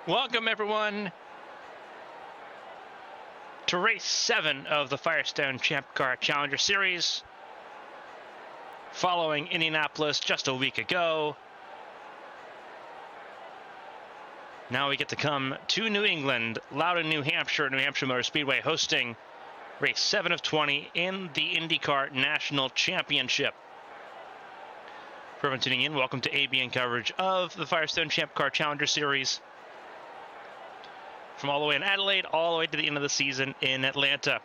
Welcome, everyone, to race 7 of the Firestone Champ Car Challenger Series. Following Indianapolis just a week ago, now we get to come to New England, Loudon, New Hampshire Motor Speedway, hosting race 7 of 20 in the IndyCar National Championship. For everyone tuning in, welcome to ABN coverage of the Firestone Champ Car Challenger Series. From all the way in Adelaide, all the way to the end of the season in Atlanta.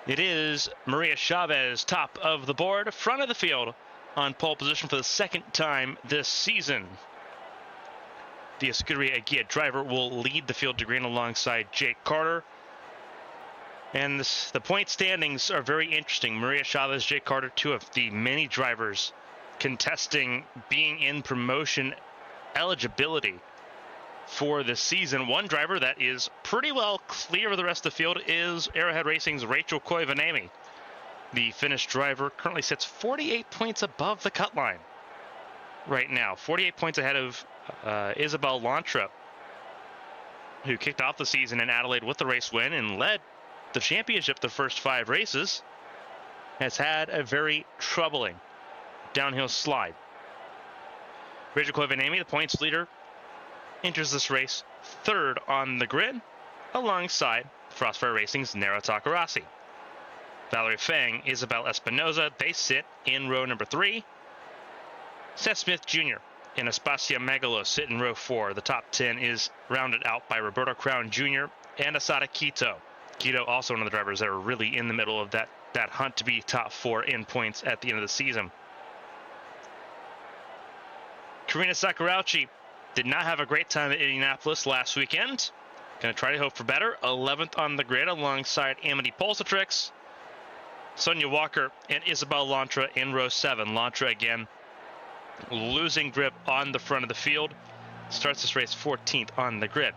It is Maria Chavez, top of the board, front of the field, on pole position for the second time this season. The Escuderia Guia driver will lead the field to green alongside Jake Carter. And the point standings are very interesting. Maria Chavez, Jake Carter, two of the many drivers contesting being in promotion eligibility for this season. One driver that is pretty well clear of the rest of the field is Arrowhead Racing's Rachel Koivuniemen. The Finnish driver currently sits 48 points above the cut line right now. 48 points ahead of Isabel Lantra, who kicked off the season in Adelaide with the race win and led the championship the first 5 races. Has had a very troubling downhill slide. Rachel Koivuniemen, the points leader, enters this race third on the grid alongside Frostfire Racing's Nero Takarasi. Valerie Fang, Isabel Espinoza, they sit in row number 3. Seth Smith Jr. and Aspasia Megalo sit in row 4. The top 10 is rounded out by Roberto Crown Jr. and Asada Quito. Quito also one of the drivers that are really in the middle of that hunt to be top 4 in points at the end of the season. Karina Sakurauchi did not have a great time at Indianapolis last weekend. Going to try to hope for better. 11th on the grid alongside Amity Polsatrix, Sonia Walker, and Isabel Lantra in row 7. Lantra again losing grip on the front of the field. Starts this race 14th on the grid.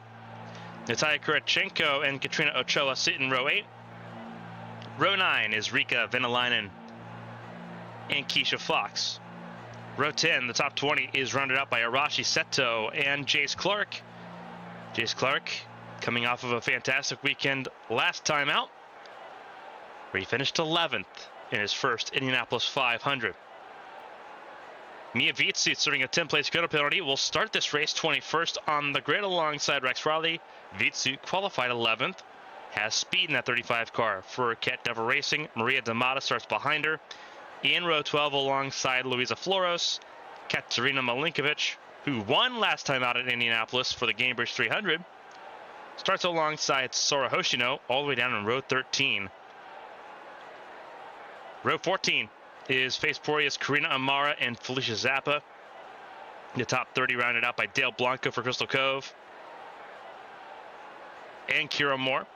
Natalia Kurachenko and Katrina Ochoa sit in row 8. Row 9 is Rika Venäläinen and Keisha Fox. Row 10, the top 20, is rounded out by Arashi Seto and Jace Clark. Jace Clark coming off of a fantastic weekend last time out, where he finished 11th in his first Indianapolis 500. Mia Vitsu, serving a 10-place grid penalty, will start this race 21st on the grid alongside Rex Raleigh. Vitsu qualified 11th, has speed in that 35 car for Cat Devil Racing. Maria D'Amata starts behind her. In row 12 alongside Luisa Floros, Katerina Malinkovic, who won last time out at Indianapolis for the Gamebridge 300, starts alongside Sora Hoshino all the way down in row 13. Row 14 is Faceporia's Karina Amara and Felicia Zappa. The top 30 rounded out by Dale Blanco for Crystal Cove and Kira Moore.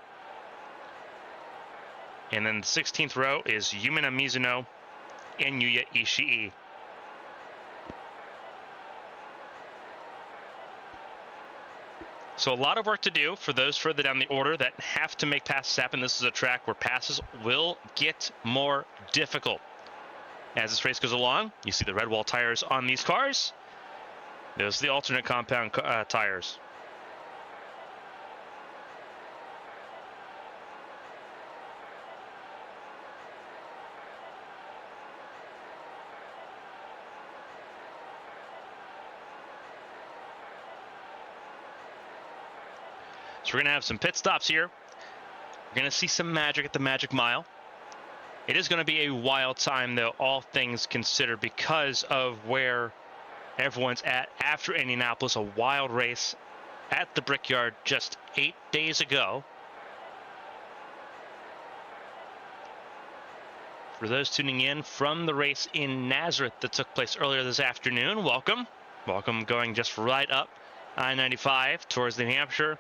And then the 16th row is Yumina Mizuno and Yuya Ishii. So a lot of work to do for those further down the order that have to make passes happen. This is a track where passes will get more difficult. As this race goes along, you see the red wall tires on these cars. Those are the alternate compound tires. So we're going to have some pit stops here. We're going to see some magic at the Magic Mile. It is going to be a wild time, though, all things considered, because of where everyone's at after Indianapolis, a wild race at the Brickyard just 8 days ago. For those tuning in from the race in Nazareth that took place earlier this afternoon, welcome. Welcome, going just right up I-95 towards New Hampshire,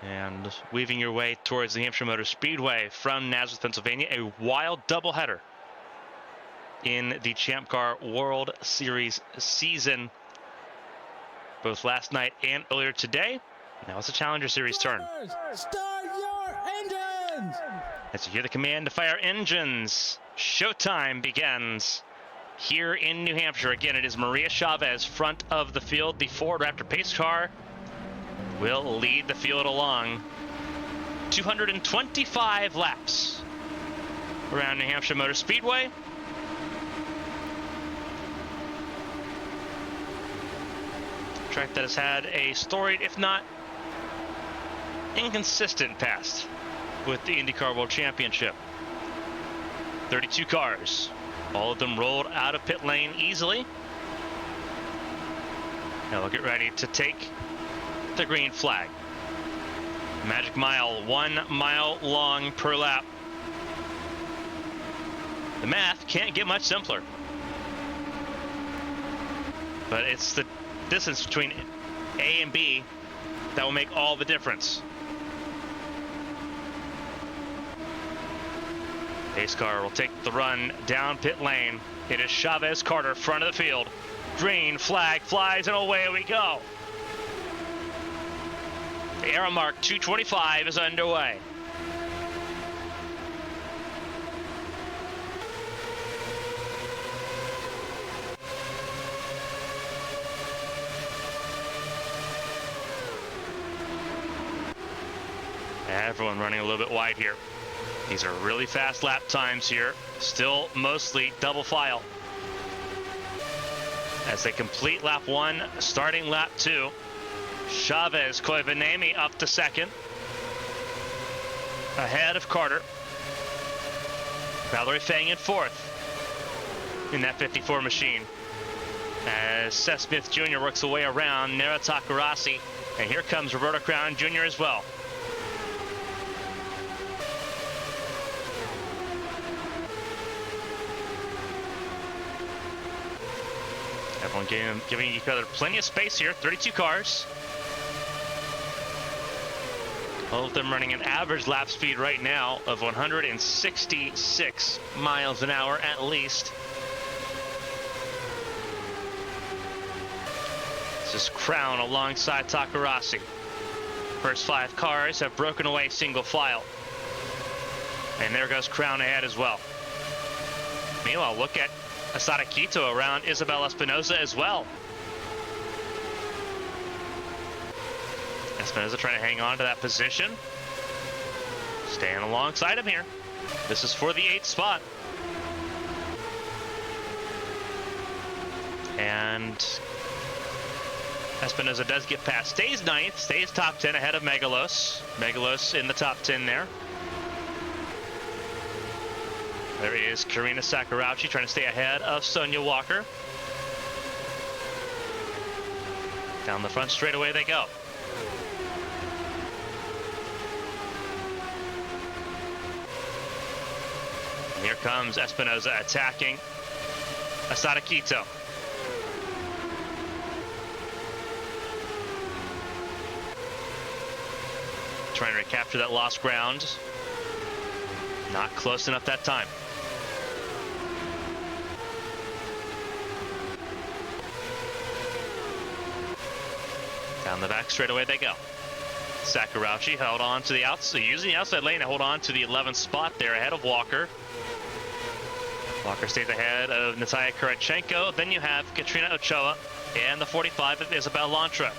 and weaving your way towards the Hampshire Motor Speedway from Nazareth, Pennsylvania. A wild doubleheader in the Champ Car World Series season, both last night and earlier today. Now it's the Challenger Series turn. Start your engines! As you hear the command to fire engines, showtime begins. here in New Hampshire. Again, it is Maria Chavez front of the field. The Ford Raptor pace car will lead the field along. 225 laps around New Hampshire Motor Speedway. Track that has had a storied, if not inconsistent past with the IndyCar World Championship. 32 cars, all of them rolled out of pit lane easily. Now we'll get ready to take the green flag. Magic mile, 1 mile long per lap. The math can't get much simpler, but it's the distance between A and B that will make all the difference. Pace car will take the run down pit lane. It is Chavez Carter, front of the field. Green flag flies, and away we go. The Aramark 225 is underway. Everyone running a little bit wide here. These are really fast lap times here. Still mostly double file. As they complete lap 1, starting lap 2. Chavez Koivanemi up to second. Ahead of Carter. Valerie Fang in fourth in that 54 machine. As Seth Smith Jr. works the way around Nara Takarasi. And here comes Roberto Crown Jr. as well. Everyone giving each other plenty of space here. 32 cars. All of them running an average lap speed right now of 166 miles an hour at least. This is Crown alongside Takarasi. First 5 cars have broken away single file. And there goes Crown ahead as well. Meanwhile, look at Asada Quito around Isabel Espinosa as well. Espinosa trying to hang on to that position. Staying alongside him here. This is for the 8th spot. And Espinosa does get past. Stays 9th, stays top 10 ahead of Megalos. Megalos in the top 10 there. There is Karina Sakurauchi trying to stay ahead of Sonia Walker. Down the front straightaway they go. And here comes Espinosa attacking Asada Quito. Trying to recapture that lost ground. Not close enough that time. Down the back straightaway they go. Sakurauchi held on to the outside, using the outside lane to hold on to the 11th spot there ahead of Walker. Walker stays ahead of Natalia Kurachenko. Then you have Katrina Ochoa and the 45 of Isabel Lantra.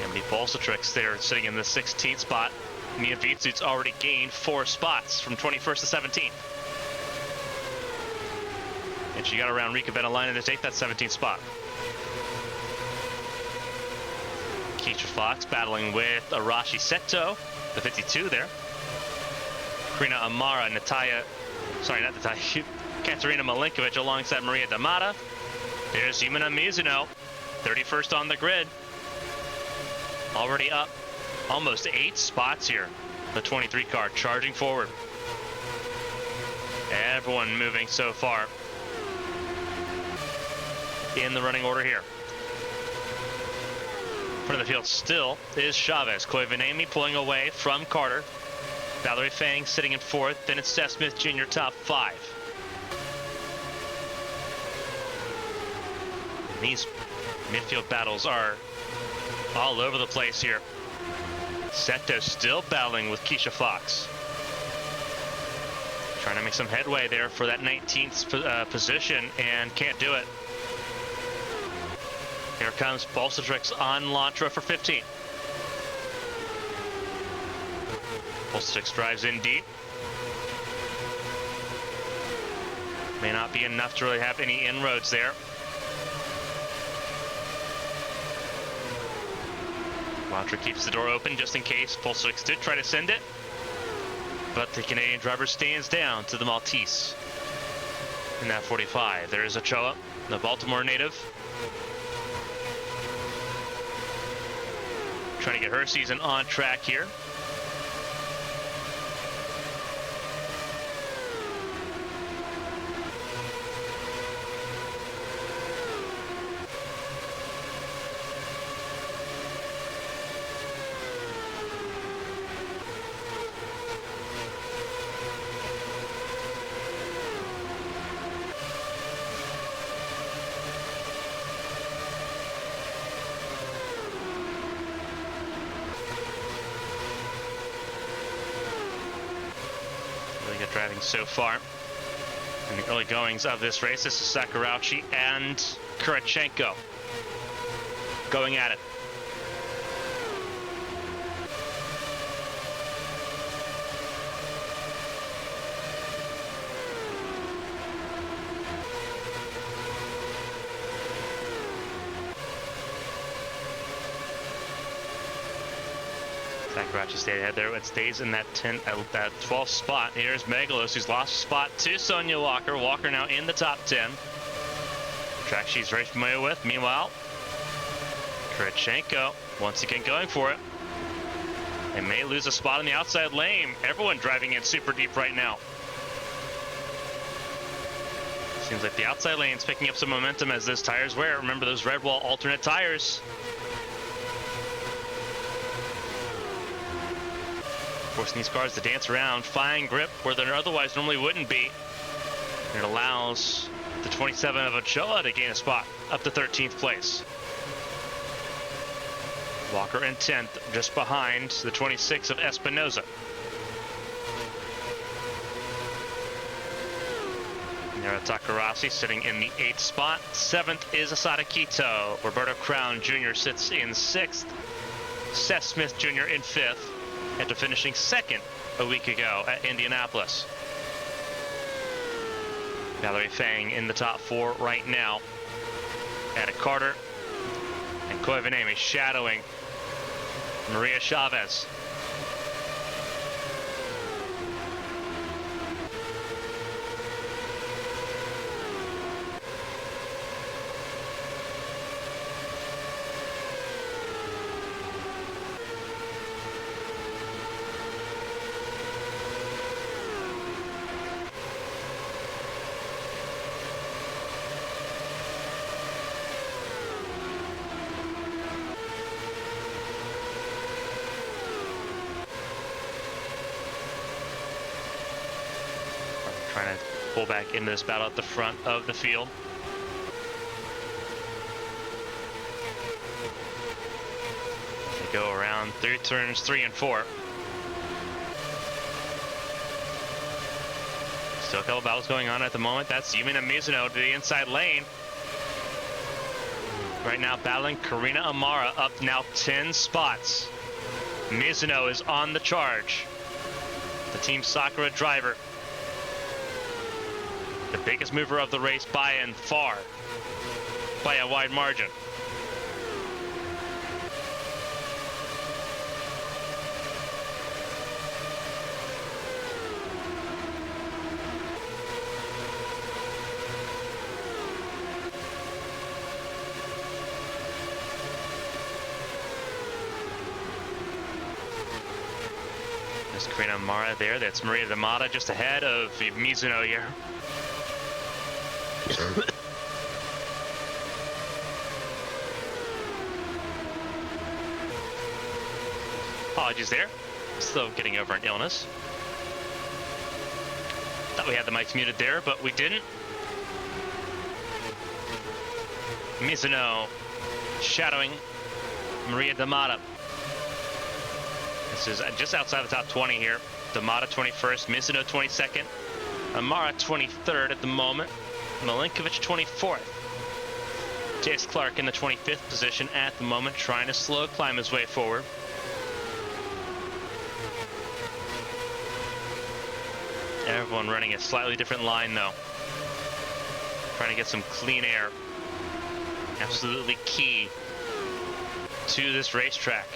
Emily Bolsatrix there sitting in the 16th spot. Mia Vitsut's already gained 4 spots from 21st to 17th. And she got around Rika Venelainen to take that 17th spot. Keisha Fox battling with Arashi Seto, the 52 there. Karina Amara, Katerina Malinkovic alongside Maria D'Amata. There's Yumina Mizuno, 31st on the grid. Already up almost 8 spots here. The 23 car charging forward. Everyone moving so far in the running order here. Front of the field still is Chavez. Koivanemi pulling away from Carter. Valerie Fang sitting in 4th. Then it's Seth Smith Jr. top 5. And these midfield battles are all over the place here. Seto still battling with Keisha Fox. Trying to make some headway there for that 19th position and can't do it. Here comes Bolsatrix on Lantra for 15. Bolsatrix drives in deep. May not be enough to really have any inroads there. Lantra keeps the door open just in case Bolsatrix did try to send it. But the Canadian driver stands down to the Maltese. In that 45, there is Ochoa, the Baltimore native. Trying to get her season on track here. Driving so far in the early goings of this race. This is Sakurauchi and Kurachenko going at it. Sakurauchi stayed ahead there. It stays in that 12th spot. Here's Megalos, who's lost a spot to Sonia Walker. Walker now in the top 10. Track she's very familiar with. Meanwhile, Kurachenko once again going for it. They may lose a spot in the outside lane. Everyone driving in super deep right now. Seems like the outside lane's picking up some momentum as those tires wear. Remember those red wall alternate tires. Forcing these cars to dance around, fine grip where there otherwise normally wouldn't be. And it allows the 27 of Ochoa to gain a spot up to 13th place. Walker in 10th, just behind the 26 of Espinoza. Nara Takarasi sitting in the 8th spot. 7th is Asada Quito. Roberto Crown Jr. sits in 6th. Seth Smith Jr. in 5th. After finishing 2nd a week ago at Indianapolis. Valerie Fang in the top 4 right now. Ada Carter and Koivanemi shadowing Maria Chavez. Trying to pull back into this battle at the front of the field. They go around through turns 3 and 4. Still a couple battles going on at the moment. That's Yumina Mizuno to the inside lane. Right now battling Karina Amara, up now 10 spots. Mizuno is on the charge. The Team Sakura driver. The biggest mover of the race by and far, by a wide margin. There's Karina Amara there. That's Maria Damata just ahead of Mizuno here. Apologies there. Still getting over an illness. Thought we had the mics muted there, but we didn't. Mizuno shadowing Maria Damata. This is just outside the top 20 here. Damata 21st, Mizuno 22nd. Amara 23rd at the moment. Milinkovic 24th. Chase Clark in the 25th position at the moment, trying to slow climb his way forward. Everyone running a slightly different line though. Trying to get some clean air. Absolutely key to this racetrack.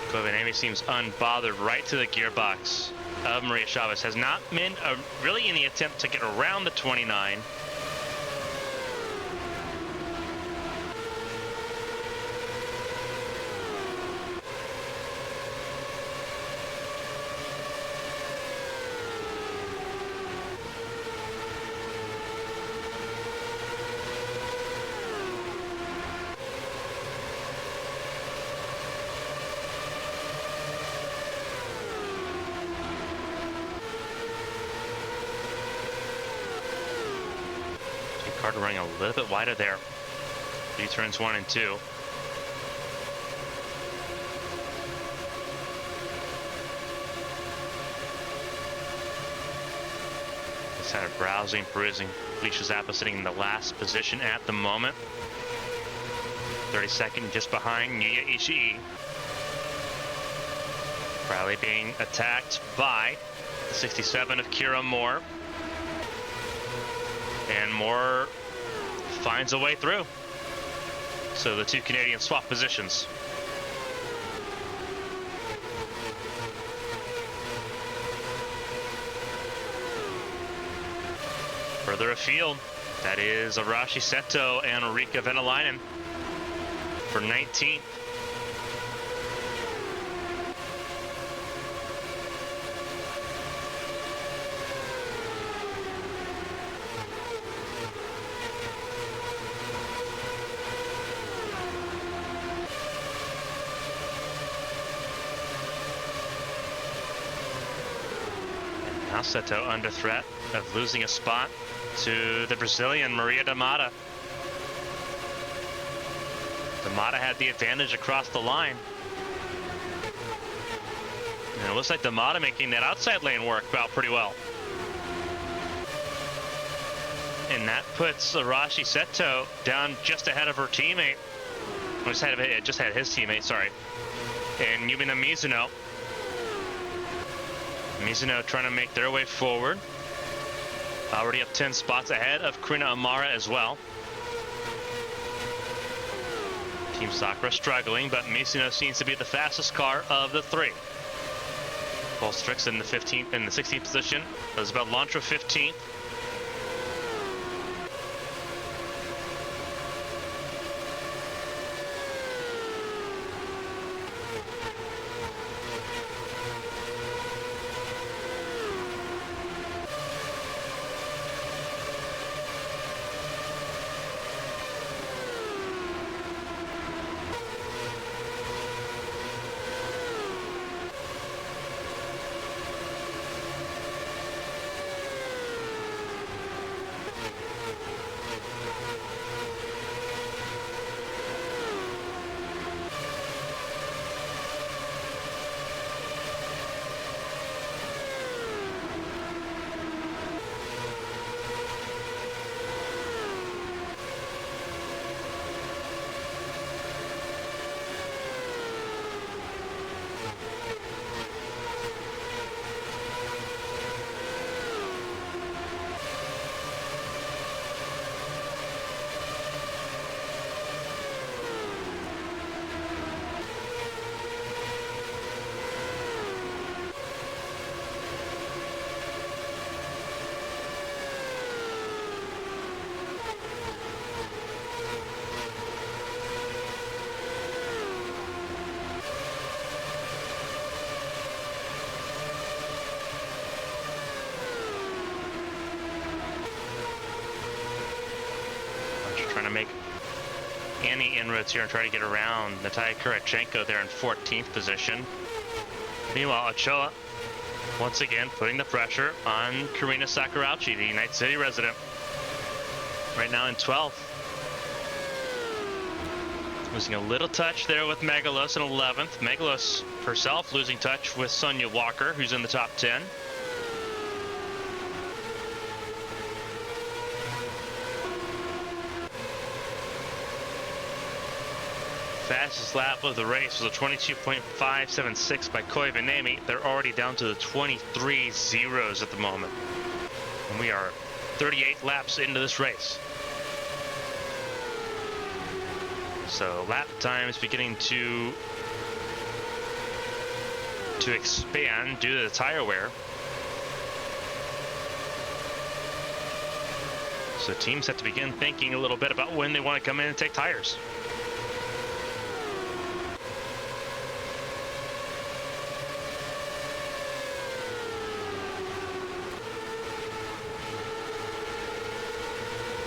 Kobanemi seems unbothered right to the gearbox of Maria Chavez. Has not been really any attempt to get around the 29. Carter running a little bit wider there. U-turns 1 and 2. Just had a browsing, perusing. Felicia Zappa sitting in the last position at the moment. 32nd just behind Yuya Ishii. Riley being attacked by the 67 of Kira Moore. And Moore finds a way through. So the two Canadians swap positions. Further afield, that is Arashi Seto and Ulrika Venäläinen for 19th. Now Seto under threat of losing a spot to the Brazilian Maria D'Amata. D'Amata had the advantage across the line. And it looks like D'Amata making that outside lane work out pretty well. And that puts Arashi Seto down just ahead of her teammate. Just had his teammate, sorry. And Yumina Mizuno. Mizuno trying to make their way forward. Already up 10 spots ahead of Karina Amara as well. Team Sakura struggling, but Mizuno seems to be the fastest car of the three. Paul Strix in the 16th position. Elizabeth Lantra 15th. Trying to make any inroads here and try to get around Natalia Kurachenko there in 14th position. Meanwhile, Ochoa once again putting the pressure on Karina Sakurauchi, the United City resident, right now in 12th. Losing a little touch there with Megalos in 11th. Megalos herself losing touch with Sonia Walker, who's in the top 10. Fastest lap of the race was a 22.576 by Koivuniemen. They're already down to the 23 zeros at the moment. And we are 38 laps into this race. So lap time is beginning to expand due to the tire wear. So teams have to begin thinking a little bit about when they want to come in and take tires.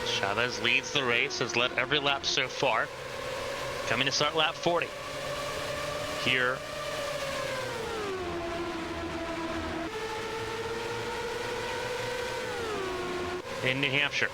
Chavez leads the race, has led every lap so far. Coming to start lap 40 here in New Hampshire.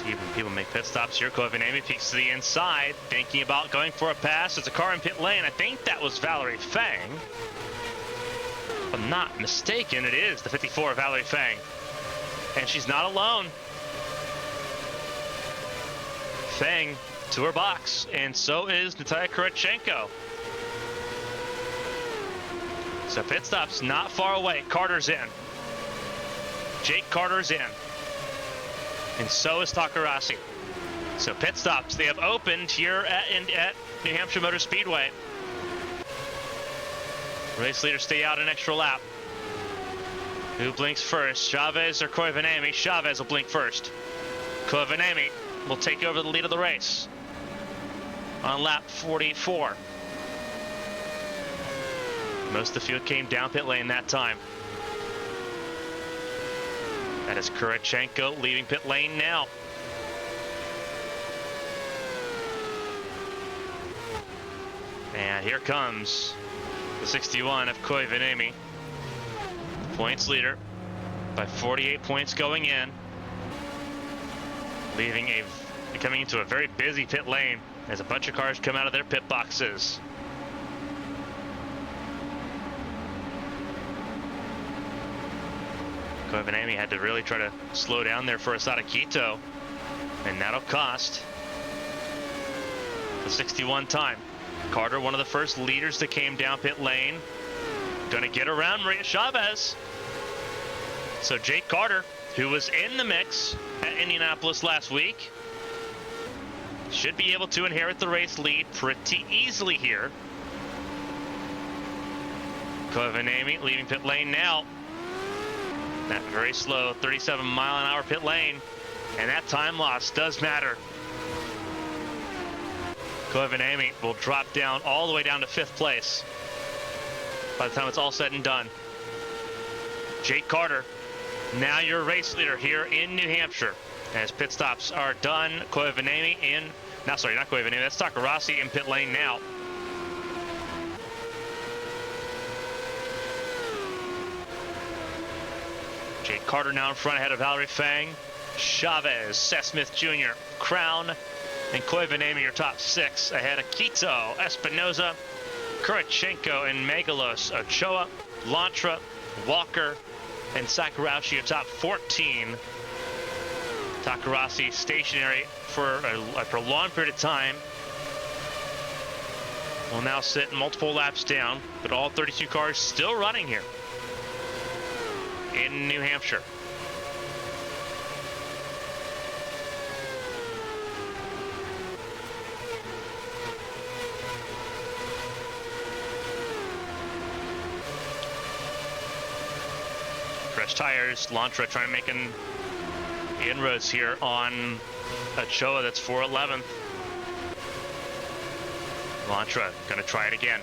Even people make pit stops here. Koivuniemen peeks to the inside, thinking about going for a pass. It's a car in pit lane. I think that was Valerie Fang. If I'm not mistaken, it is the 54 Valerie Fang. And she's not alone. Fang to her box, and so is Natalia Kurachenko. So pit stop's not far away. Carter's in. Jake Carter's in. And so is Takarasi. So pit stops, they have opened here at New Hampshire Motor Speedway. Race leaders stay out an extra lap. Who blinks first, Chavez or Koivuniemen? Chavez will blink first. Koivuniemen will take over the lead of the race on lap 44. Most of the field came down pit lane that time. That is Kurachenko leaving pit lane now. And here comes the 61 of Koivuniemen. Points leader by 48 points going in. Coming into a very busy pit lane as a bunch of cars come out of their pit boxes. Koivuniemen had to really try to slow down there for Asada Quito, and that'll cost the 61 time. Carter, one of the first leaders that came down pit lane, gonna get around Maria Chavez. So Jake Carter, who was in the mix at Indianapolis last week, should be able to inherit the race lead pretty easily here. Koivuniemen leaving pit lane now. That very slow 37-mile-an-hour pit lane, and that time loss does matter. Koivuniemen will drop down all the way down to 5th place by the time it's all said and done. Jake Carter, now your race leader here in New Hampshire. As pit stops are done, Koivuniemen in, not Koivuniemen, that's Takarasi in pit lane now. Jake Carter now in front ahead of Valerie Fang. Chavez, Seth Smith Jr., Crown, and Koivuniemen your top 6 ahead of Quito, Espinoza, Kurachenko, and Megalos, Ochoa, Lantra, Walker, and Sakurauchi your top 14. Takarasi stationary for a prolonged period of time. Will now sit multiple laps down, but all 32 cars still running here in New Hampshire. Fresh tires, Lantra trying to make an inroads here on Ochoa. That's 411th. Lantra going to try it again.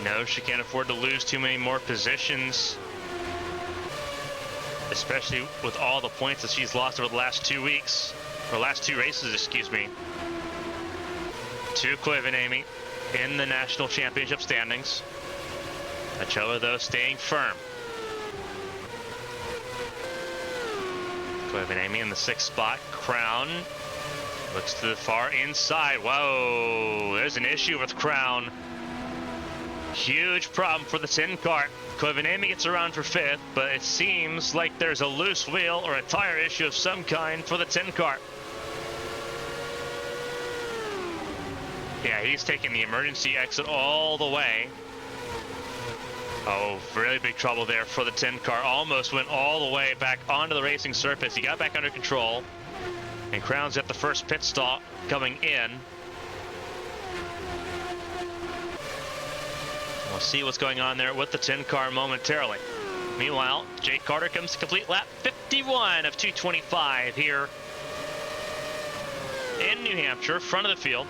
No, she can't afford to lose too many more positions, especially with all the points that she's lost over the last 2 weeks, or last 2 races, excuse me. To Koivuniemen in the national championship standings. Ochoa, though, staying firm. Koivuniemen in the 6th spot. Crown looks to the far inside. Whoa, there's an issue with Crown. Huge problem for the 10 car. Koivuniemen gets around for 5th, but it seems like there's a loose wheel or a tire issue of some kind for the 10 car. Yeah, he's taking the emergency exit all the way. Oh, really big trouble there for the 10 car. Almost went all the way back onto the racing surface. He got back under control. And Crown's at the first pit stop coming in. We'll see what's going on there with the 10 car momentarily. Meanwhile, Jake Carter comes to complete lap 51 of 225 here in New Hampshire, front of the field.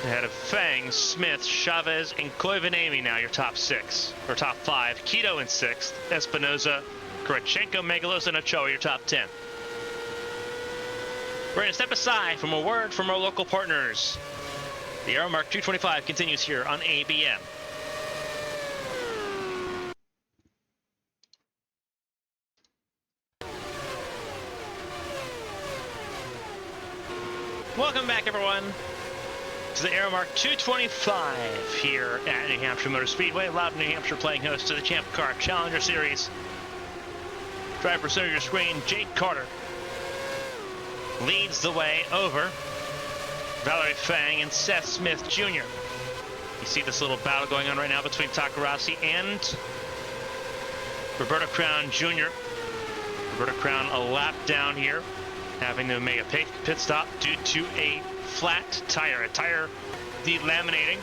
Ahead of Fang, Smith, Chavez, and Koivuniemen now your top 6, or top 5. Keto in 6th, Espinoza, Kurachenko, Megalos, and Ochoa your top 10. We're going to step aside from a word from our local partners. The Aramark 225 continues here on ABN. Welcome back, everyone, to the Aramark 225 here at New Hampshire Motor Speedway. Loudon, New Hampshire, playing host to the Champ Car Challenger Series. Driver center of your screen, Jake Carter leads the way over Valerie Fang and Seth Smith Jr. You see this little battle going on right now between Takarasi and Roberta Crown Jr. Roberta Crown a lap down here, having to make a pit stop due to a flat tire, a tire delaminating.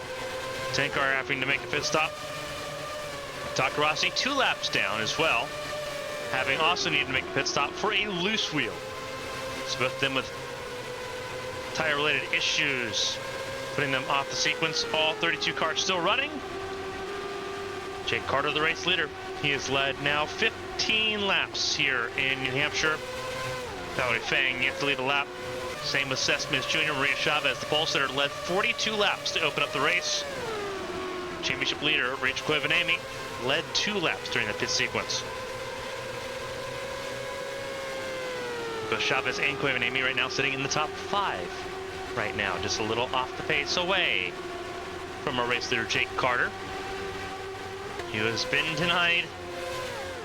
10 car having to make a pit stop. Takarasi 2 laps down as well, having also needed to make a pit stop for a loose wheel. So both of them with tire-related issues, putting them off the sequence. All 32 cars still running. Jake Carter, the race leader. He has led now 15 laps here in New Hampshire. Valerie Fang yet to lead a lap. Same with Seth Smith Jr. Maria Chavez, the pole sitter, led 42 laps to open up the race. Championship leader, Rachel Koivuniemen, led 2 laps during the pit sequence. Both Chavez and Koivuniemen right now sitting in the top 5 right now, just a little off the pace away from our race leader Jake Carter, who has been denied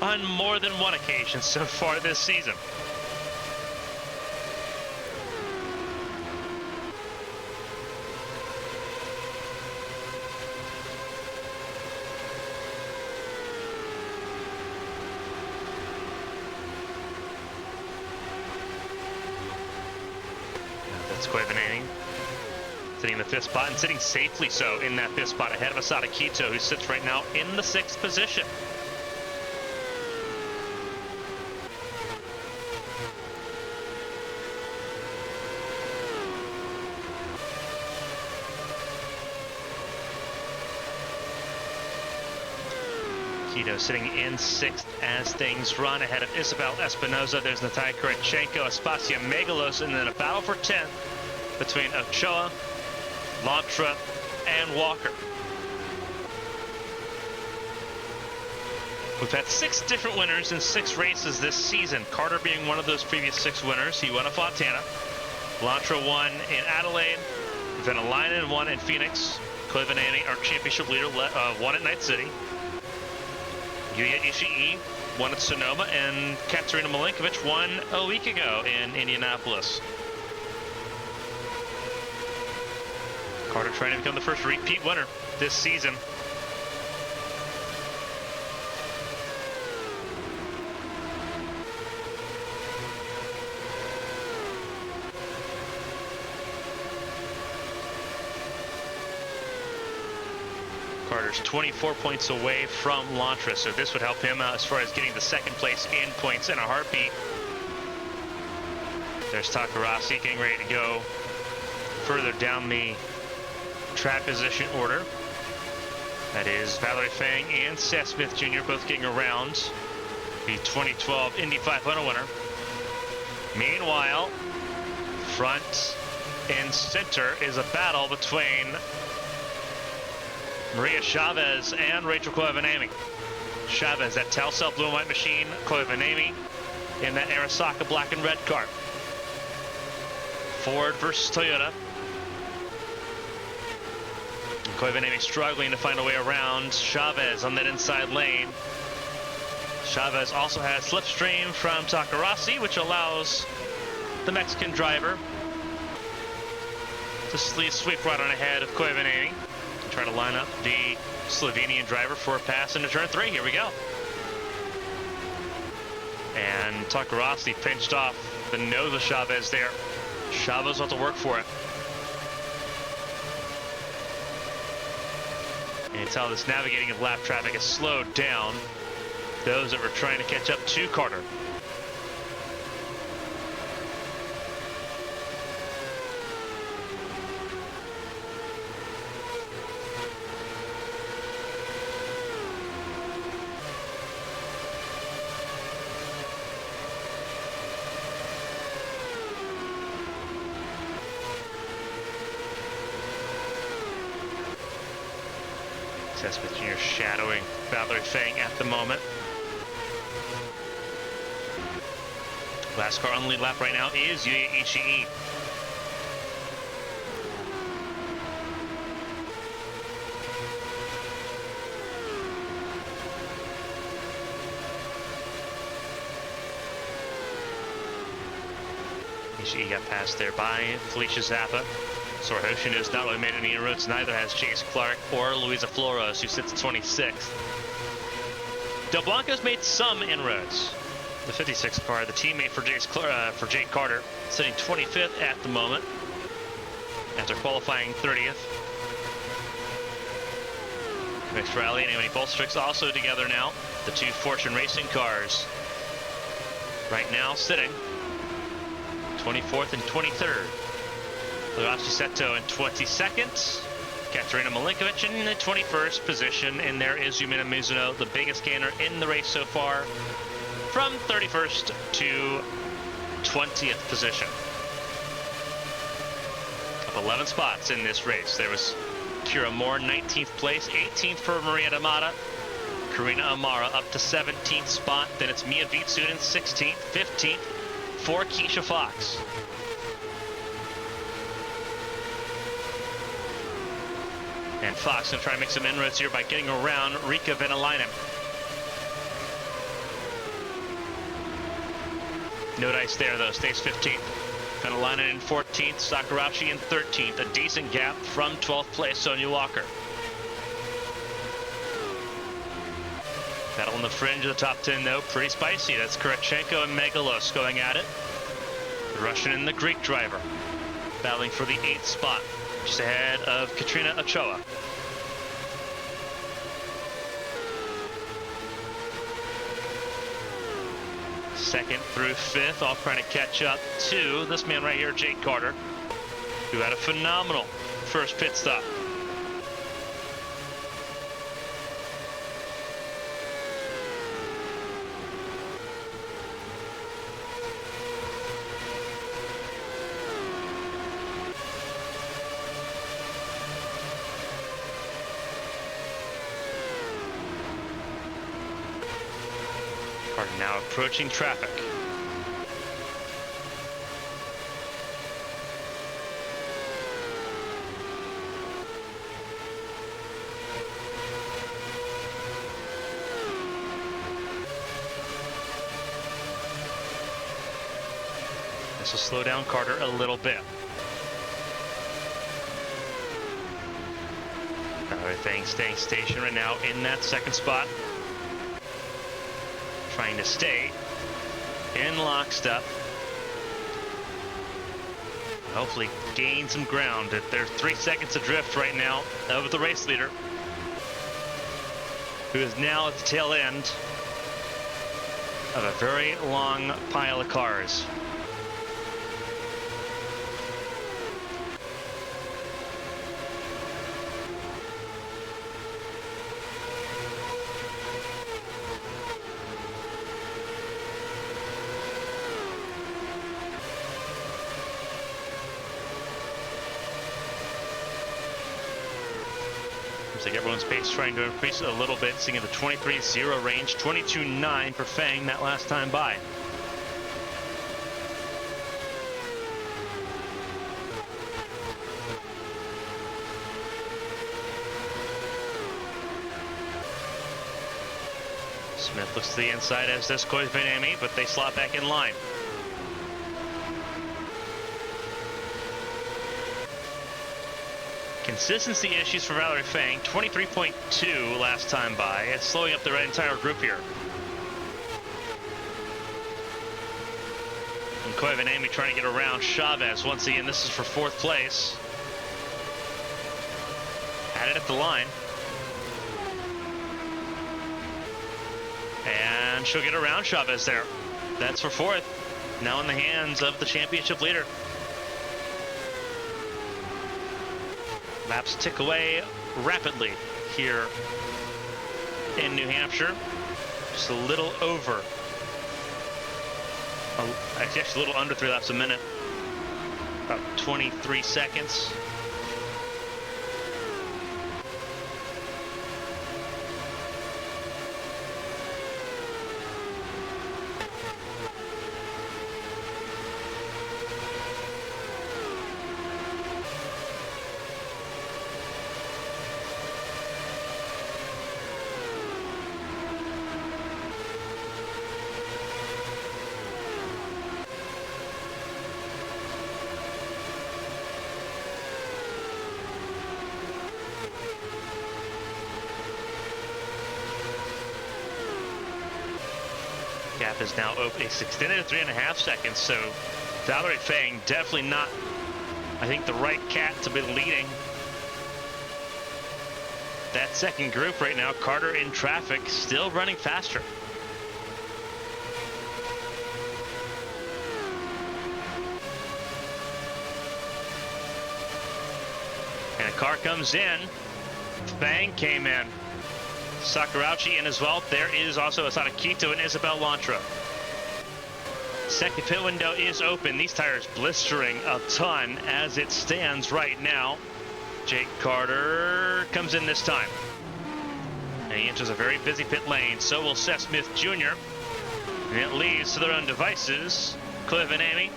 on more than one occasion so far this season. Koivuniemen sitting in the 5th spot and sitting safely so in that 5th spot ahead of Asada Quito, who sits right now in the 6th position. Quito sitting in 6th as things run ahead of Isabel Espinoza. There's Natalia Kurachenko, Aspasia Megalos, and then a battle for 10th between Ochoa, Lantra, and Walker. We've had 6 different winners in 6 races this season. Carter being one of those previous 6 winners. He won at Fontana. Lantra won in Adelaide. Venalainen won in Phoenix. Koivuniemen, our championship leader, won at Night City. Yuya Ishii won at Sonoma, and Katerina Milinkovic won a week ago in Indianapolis. Carter trying to become the first repeat winner this season. Carter's 24 points away from Lantra, so this would help him out as far as getting the second place in points in a heartbeat. There's Takarasi getting ready to go further down the track position order. That is Valerie Fang and Seth Smith Jr. both getting around the 2012 Indy 500 winner. Meanwhile, front and center is a battle between Maria Chavez and Rachel Koivanami. Chavez, that Telcel blue and white machine, Koivanami in that Arasaka black and red car. Ford versus Toyota. Koivanami struggling to find a way around Chavez on that inside lane. Chavez also has slipstream from Takarasi, which allows the Mexican driver to sweep right on ahead of Koivanami. Try to line up the Slovenian driver for a pass into turn 3. Here we go. And Takarasi pinched off the nose of Chavez there. Chavez will have to work for it. And you tell this navigating of lap traffic has slowed down those that were trying to catch up to Carter. Smith Jr. shadowing Valerie Fang at the moment. Last car on the lead lap right now is Yuya Ishii. Ishii got passed there by Felicia Zappa. Sorhoshin has not really made any inroads, neither has Chase Clark or Luisa Flores, who sits 26th. Del Blanco's made some inroads. The 56th car, the teammate for Jake Carter, sitting 25th at the moment, after qualifying 30th. Mixed rally and Amy Bolstrix also together now. The two Fortune Racing cars right now sitting 24th and 23rd. Luashi Seto in 22nd. Katerina Malinkovic in the 21st position. And there is Yumina Mizuno, the biggest gainer in the race so far, from 31st to 20th position. Up 11 spots in this race. There was Kira Moore, 19th place, 18th for Maria Damata. Karina Amara up to 17th spot. Then it's Mia Vitsun in 16th, 15th for Keisha Fox. And Fox going to try to make some inroads here by getting around Rika Venäläinen. No dice there, though. Stays 15th. Venäläinen in 14th. Sakurashi in 13th. A decent gap from 12th place, Sonia Walker. Battle in the fringe of the top 10, though. Pretty spicy. That's Kurachenko and Megalos going at it. The Russian and the Greek driver battling for the 8th spot, just ahead of Katrina Ochoa. Second through 5th, all trying to catch up to this man right here, Jake Carter, who had a phenomenal first pit stop. Now approaching traffic. This will slow down Carter a little bit. Everything staying stationary right now in that second spot. Trying to stay in lockstep. Hopefully gain some ground. They're 3 seconds adrift right now of the race leader. who is now at the tail end of a very long pile of cars. Looks like everyone's pace trying to increase a little bit, seeing at the 23.0 range, 22.9 for Fang that last time by. Smith looks to the inside, as does Koivinami, but they slot back in line. Consistency issues for Valerie Fang, 23.2 last time by. It's slowing up the entire group here. And Koivinami trying to get around Chavez. Once again, this is for 4th place. Had it at the line. And she'll get around Chavez there. That's for 4th. Now in the hands of the championship leader. Laps tick away rapidly here in New Hampshire. Just a little over. Actually, a little under 3 laps a minute. About 23 seconds. Gap is now open. It's extended to 3.5 seconds, so Valerie Fang definitely not, I think, the right cat to be leading that second group right now. Carter in traffic, still running faster. And a car comes in. Fang came in. Sakurauchi in as well. There is also Asada Kito and Isabel Lantra. Second pit window is open. These tires blistering a ton as it stands right now. Jake Carter comes in this time. And he enters a very busy pit lane. So will Seth Smith Jr. And it leads to their own devices. Koivinami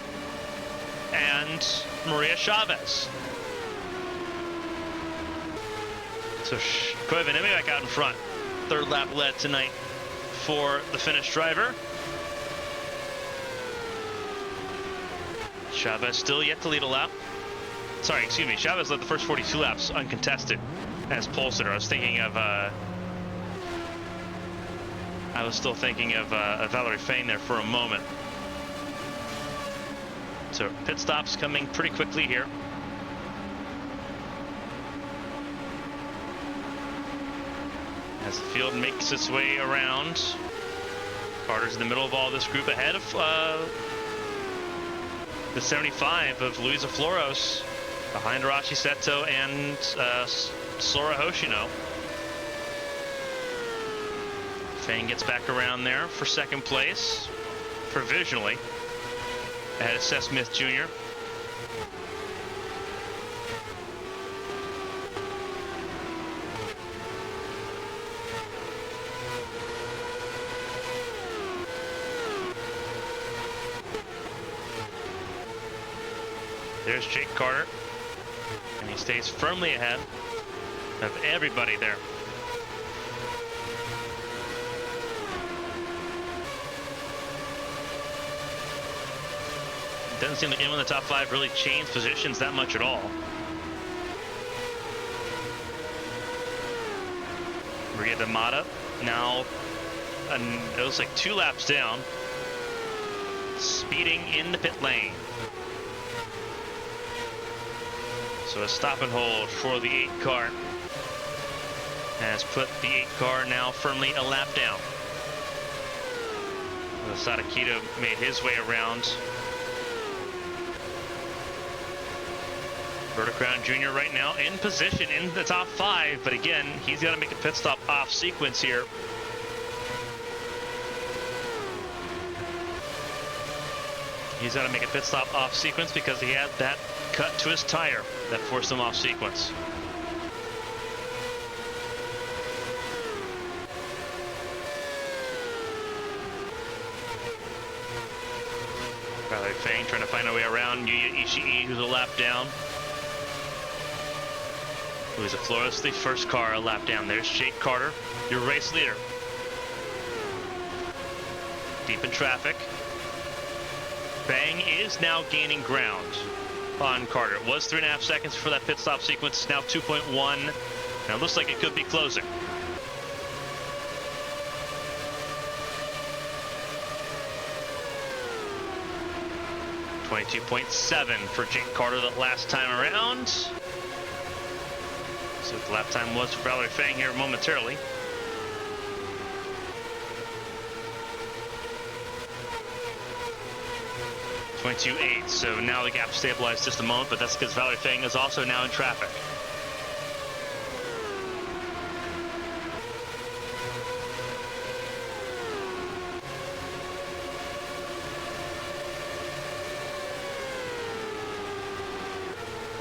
and Maria Chavez. So Koivinami back out in front. 3rd lap led tonight for the Finnish driver. Chavez still yet to lead a lap. Sorry, excuse me. Chavez led the first 42 laps uncontested as pole sitter. I was still thinking of Valerie Fang there for a moment. So pit stops coming pretty quickly here. As the field makes its way around, Carter's in the middle of all this group, ahead of the 75 of Luisa Floros, behind Arashi Seto and Sora Hoshino. Fang gets back around there for 2nd place, provisionally, ahead of Seth Smith Jr. There's Jake Carter, and he stays firmly ahead of everybody there. It doesn't seem like anyone in the top 5 really changed positions that much at all. Maria D'Amata now, it looks like 2 laps down, speeding in the pit lane. So a stop and hold for the 8 car. has put the 8 car now firmly a lap down. Sadakito made his way around. Roberto Crown Jr. right now in position in the top 5, but again, he's got to make a pit stop off sequence here. He's got to make a pit stop off sequence because he had that cut to his tire that forced him off sequence. Valerie Fang trying to find a way around Yuya Ishii, who's a lap down. Luisa Flores, the first car a lap down. There's Jake Carter, your race leader. Deep in traffic. Fang is now gaining ground on Carter. It was 3.5 seconds for that pit stop sequence. It's now 2.1. Now it looks like it could be closing. .7 for Jake Carter the last time around. So the lap time was for Valerie Fang here momentarily. .28, so now the gap stabilized just a moment, but that's because Valerie Fang is also now in traffic.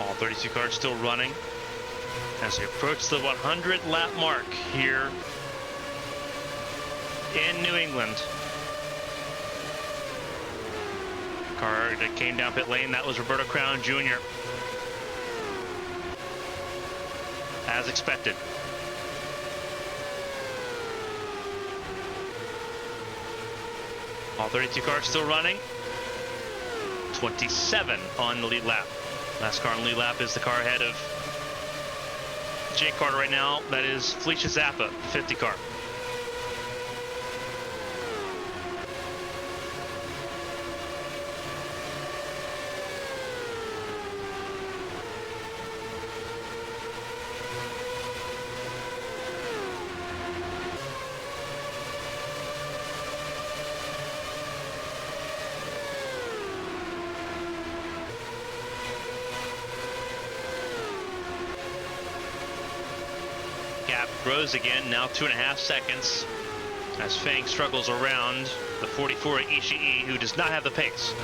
All 32 cars still running as we approach the 100 lap mark here in New England. Car that came down pit lane, that was Roberto Crown Jr. As expected. All 32 cars still running. 27 on the lead lap. Last car on the lead lap is the car ahead of Jake Carter right now. That is Felicia Zappa, 50 car. Gap grows again, now 2.5 seconds as Fang struggles around the 44 Ishii, who does not have the pace.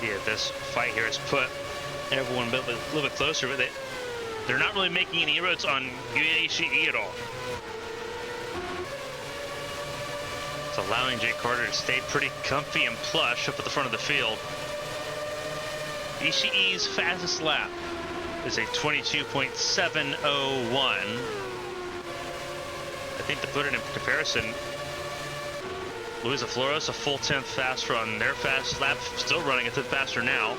See, this fight here has put everyone a little bit closer, but they're not really making any inroads on Yuya Ishii at all. It's allowing Jake Carter to stay pretty comfy and plush up at the front of the field. Ishii's fastest lap is a 22.701. I think to put it in comparison, Luisa Flores a full 10th faster on their fast lap, still running a 10th faster now.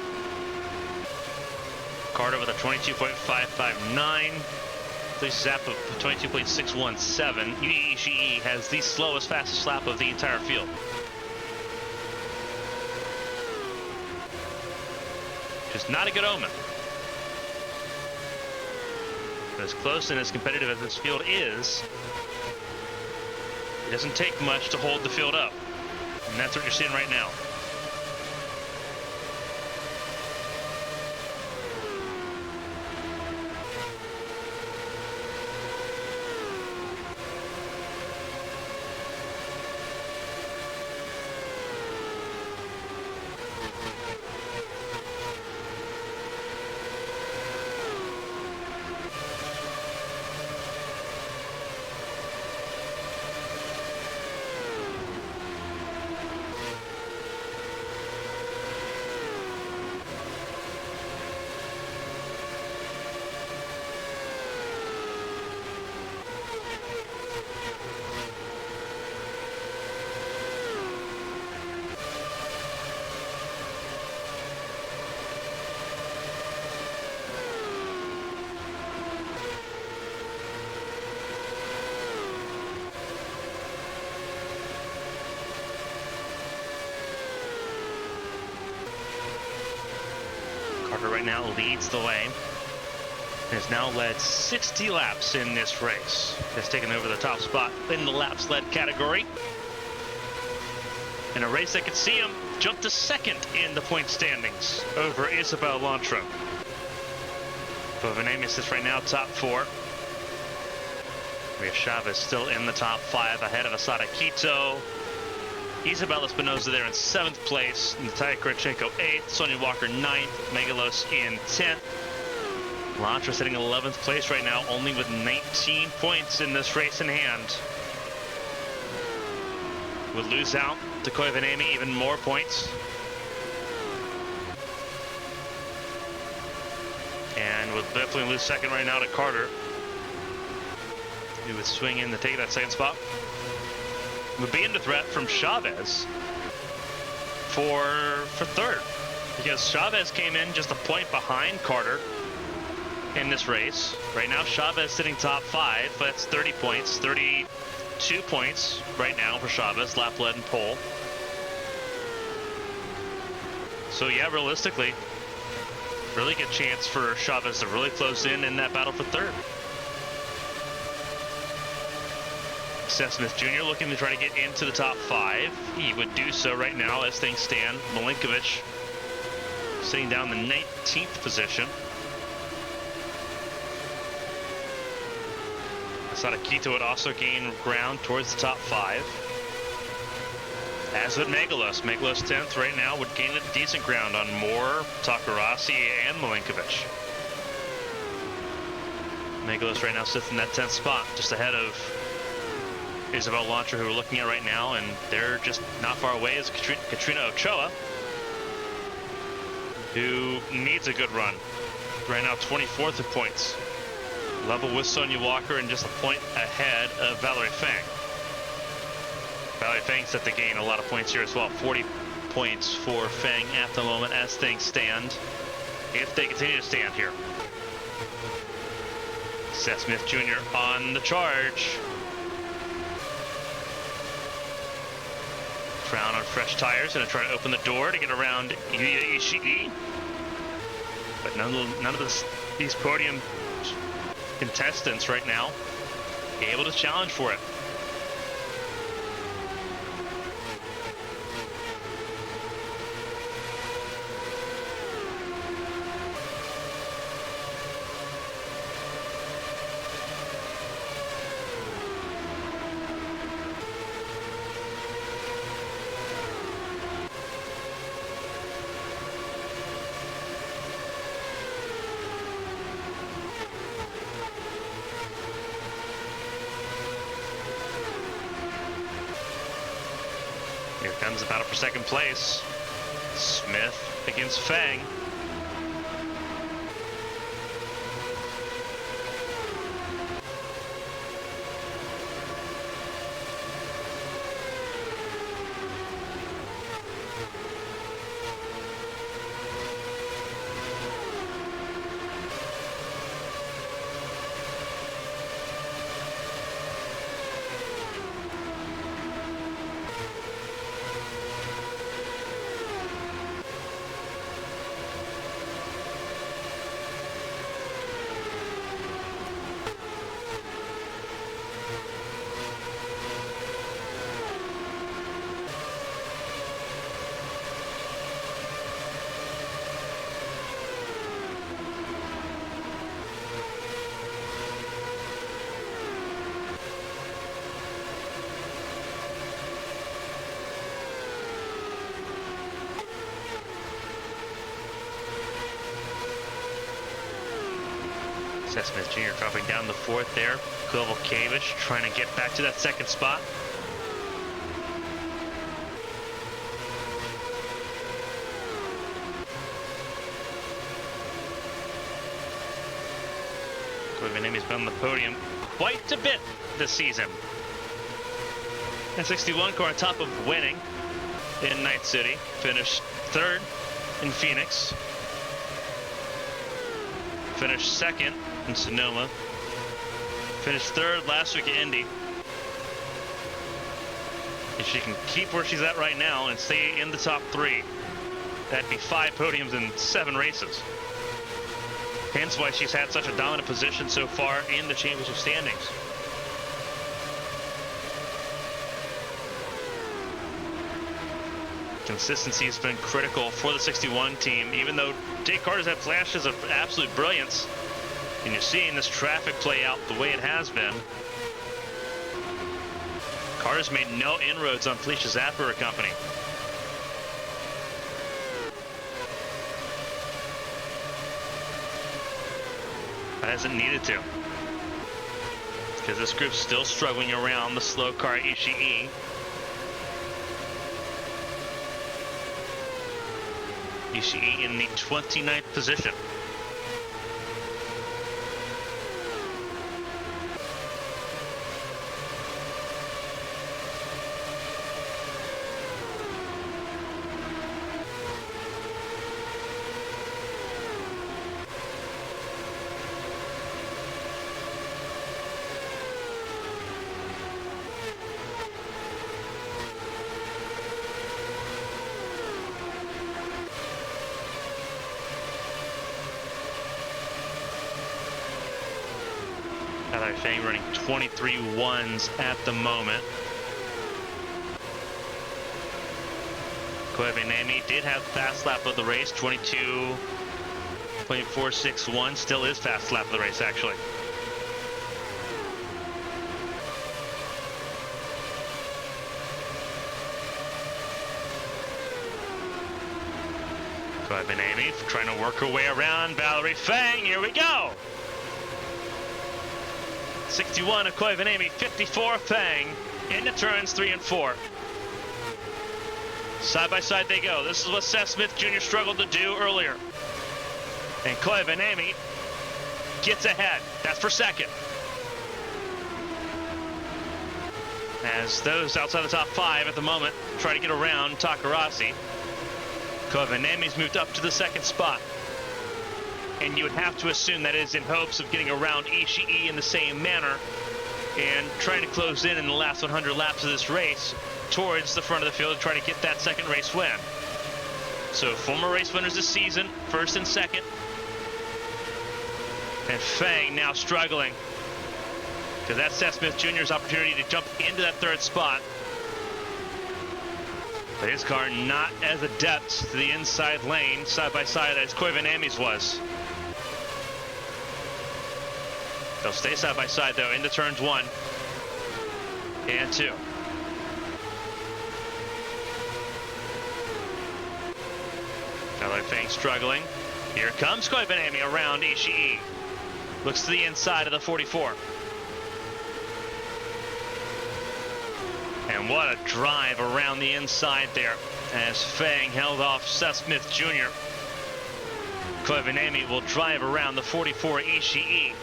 Carter with a 22.559. Felicia Zappa of 22.617. Yuya Ishii has the slowest, fastest lap of the entire field. which is not a good omen. But as close and as competitive as this field is, it doesn't take much to hold the field up. And that's what you're seeing right now. Carter right now leads the way. Has now led 60 laps in this race. Has taken over the top spot in the laps led category. In a race that could see him jump to second in the point standings over Isabel Lantra. Bovenemis is right now top 4. Maria Chavez still in the top 5 ahead of Asada Quito. Isabella Espinosa there in 7th place. Natalia Kurchenko 8th. Sonia Walker 9th. Megalos in 10th. Lantra sitting 11th place right now, only with 19 points in this race in hand. Would lose out to Koivanemi, even more points. And would definitely lose second right now to Carter, who would swing in to take that second spot. Would be into threat from Chavez for third, because Chavez came in just a point behind Carter in this race. Right now Chavez sitting top 5, but that's 30 points, 32 points right now for Chavez, lap led and pole. So yeah, realistically, really good chance for Chavez to really close in that battle for third. Seth Smith Jr. looking to try to get into the top 5. He would do so right now as things stand. Milinkovic sitting down the 19th position. Asada Quito would also gain ground towards the top 5. As would Megalos. Megalos 10th right now would gain a decent ground on Moore, Takarasi, and Milinkovic. Megalos right now sits in that 10th spot, just ahead of Isabel Lantra, who we're looking at right now, and they're just not far away is Katrina Ochoa, who needs a good run. Right now 24th in points. Level with Sonia Walker and just a point ahead of Valerie Fang. Valerie Fang set to gain a lot of points here as well. 40 points for Fang at the moment as things stand, if they continue to stand here. Seth Smith Jr. on the charge. Crown on fresh tires, gonna try to open the door to get around Yuya Ishii. But none of these podium contestants right now able to challenge for it. Here comes the battle for second place. Smith against Fang. Seth Smith Jr. dropping down the fourth there. Kovalkiewicz trying to get back to that second spot. Koivunieمی's been on the podium quite a bit this season. And 61 car on top of winning in Night City. Finished third in Phoenix. Finished second in Sonoma. Finished third last week at Indy. If she can keep where she's at right now and stay in the top three, that'd be 5 podiums in 7 races. Hence why she's had such a dominant position so far in the championship standings. Consistency has been critical for the 61 team, even though Jake Carter's had flashes of absolute brilliance. And you're seeing this traffic play out the way it has been. Carter's made no inroads on Felicia Zapper company. That hasn't needed to, because this group's still struggling around the slow car Ishii. Ishii in the 29th position. Fang running 23.1s at the moment. Koivunieمی did have fast lap of the race, 22.461. Still is fast lap of the race, actually. Koivunieimy trying to work her way around Valerie Fang. Here we go. 61 of Koivunieimy, 54 Fang into turns 3 and 4. Side by side they go. This is what Seth Smith Jr. struggled to do earlier. And Koivunieimy gets ahead. That's for second. As those outside the top 5 at the moment try to get around Takarasi. Koivunieimy's moved up to the second spot. And you would have to assume that is in hopes of getting around Ishii in the same manner and trying to close in the last 100 laps of this race towards the front of the field to try to get that second race win. So former race winners this season, first and second. And Fang now struggling, because that's Seth Smith Jr.'s opportunity to jump into that third spot. But his car not as adept to the inside lane, side by side, as Koivunieimy's was. They'll stay side by side though into turns 1 and 2. Valerie Fang struggling. Here comes Koivunieimy around Ishii. Looks to the inside of the 44. And what a drive around the inside there as Fang held off Seth Smith Jr. Koivunieimy will drive around the 44 Ishii.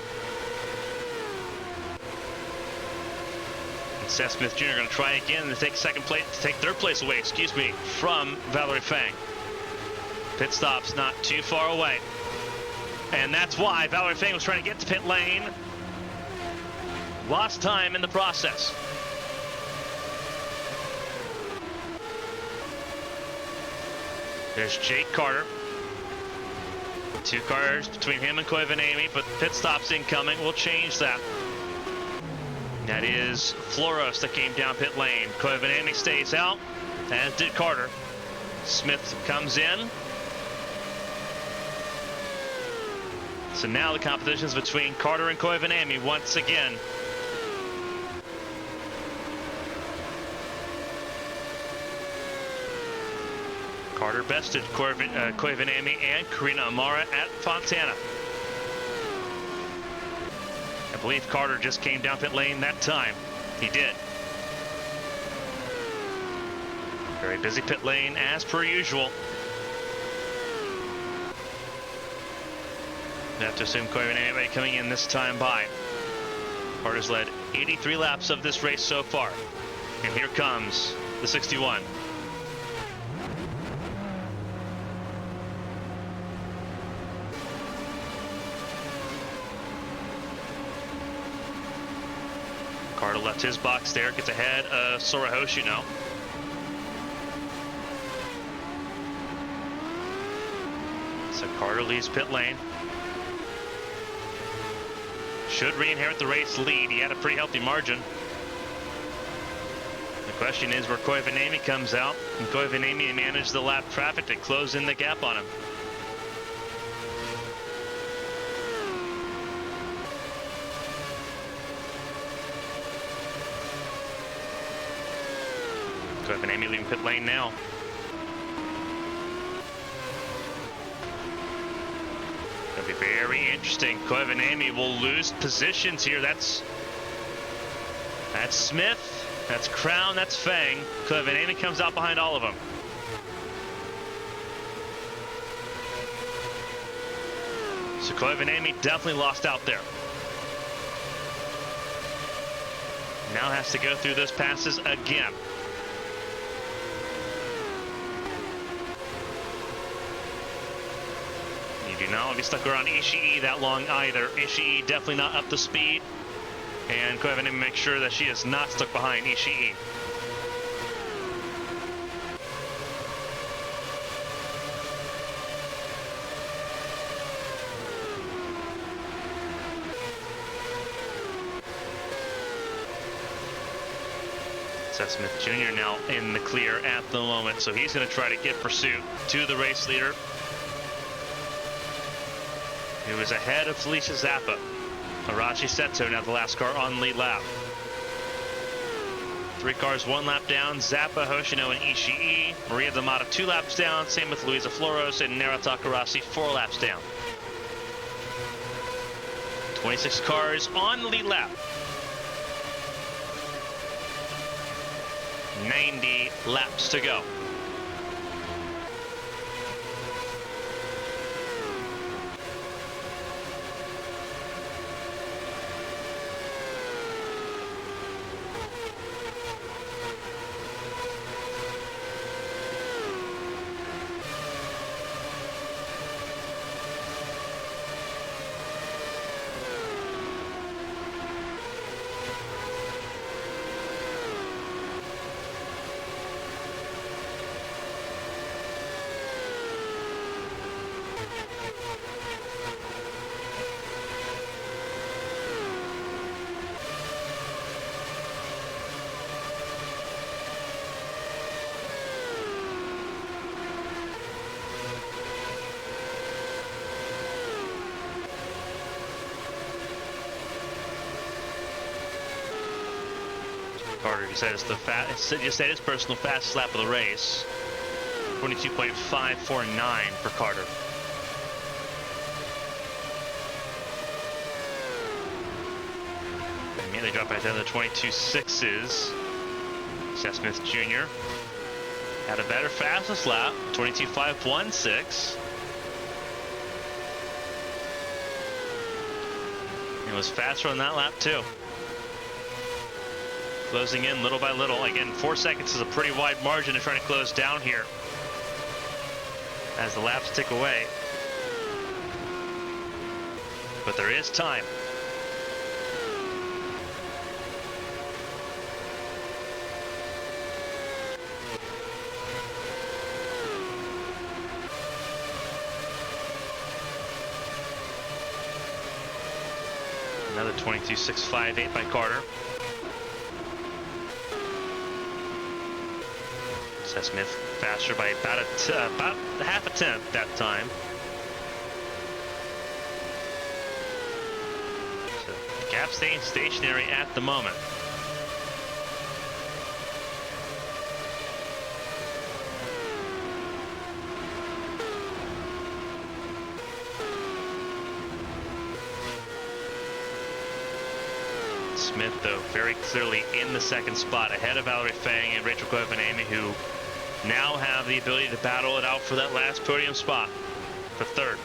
And Seth Smith Jr. going to try again to take third place away, from Valerie Fang. Pit stop's not too far away. And that's why Valerie Fang was trying to get to pit lane. Lost time in the process. There's Jake Carter. 2 cars between him and Koivunieimy, but pit stops incoming will change that. That is Floros that came down pit lane. Koivunieimy stays out, as did Carter. Smith comes in. So now the competition is between Carter and Koivunieimy once again. Carter bested Koivunieimy and Karina Amara at Fontana. believe Carter just came down pit lane that time. He did. Very busy pit lane as per usual. You have to assume Koivu coming in this time by. Carter's led 83 laps of this race so far. And here comes the 61. Carter left his box there, gets ahead of Sora Hoshino. So Carter leaves pit lane. Should re-inherit the race lead. He had a pretty healthy margin. The question is where Koivu comes out. And Koivu managed the lap traffic to close in the gap on him. Koivu leaving pit lane now. It'll be very interesting. Koivu will lose positions here. That's Smith, that's Crown, that's Fang. Koivu comes out behind all of them. So Koivu definitely lost out there. Now has to go through those passes again. You do not want to be stuck around Ishii that long either. Ishii definitely not up to speed. And Koivu make sure that she is not stuck behind Ishii. Seth Smith Jr. now in the clear at the moment, so he's going to try to get pursuit to the race leader. He was ahead of Felicia Zappa. Arashi Seto now the last car on lead lap. 3 cars 1 lap down. Zappa, Hoshino, and Ishii. Maria Damata 2 laps down. Same with Luisa Floros and Nara Takarasi 4 laps down. 26 cars on the lead lap. 90 laps to go. Carter, he said it's the just said his personal fastest lap of the race. 22.549 for Carter. Immediately drop back down to the 22.6s. Seth Smith Jr. had a better fastest lap, 22.516. It was faster on that lap too. Closing in little by little. Again, 4 seconds is a pretty wide margin to try to close down here as the laps tick away. But there is time. Another 22.658 by Carter. Seth Smith faster by about half a tenth that time. So the gap staying stationary at the moment. Smith, though, very clearly in the second spot, ahead of Valerie Fang and Rachel Covenamy, who now have the ability to battle it out for that last podium spot for third.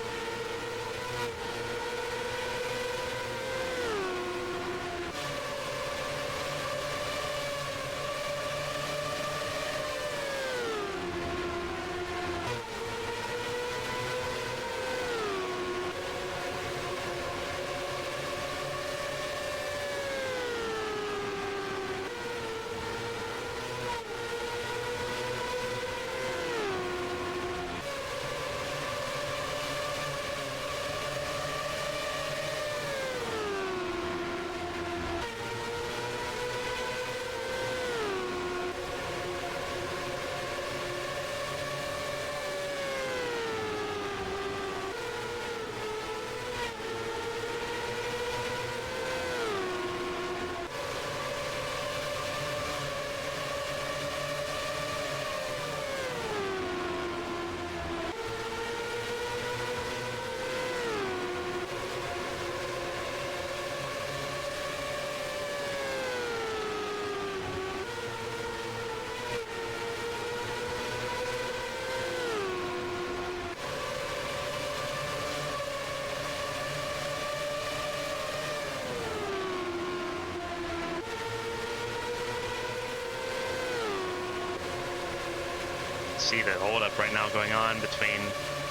See the holdup right now going on between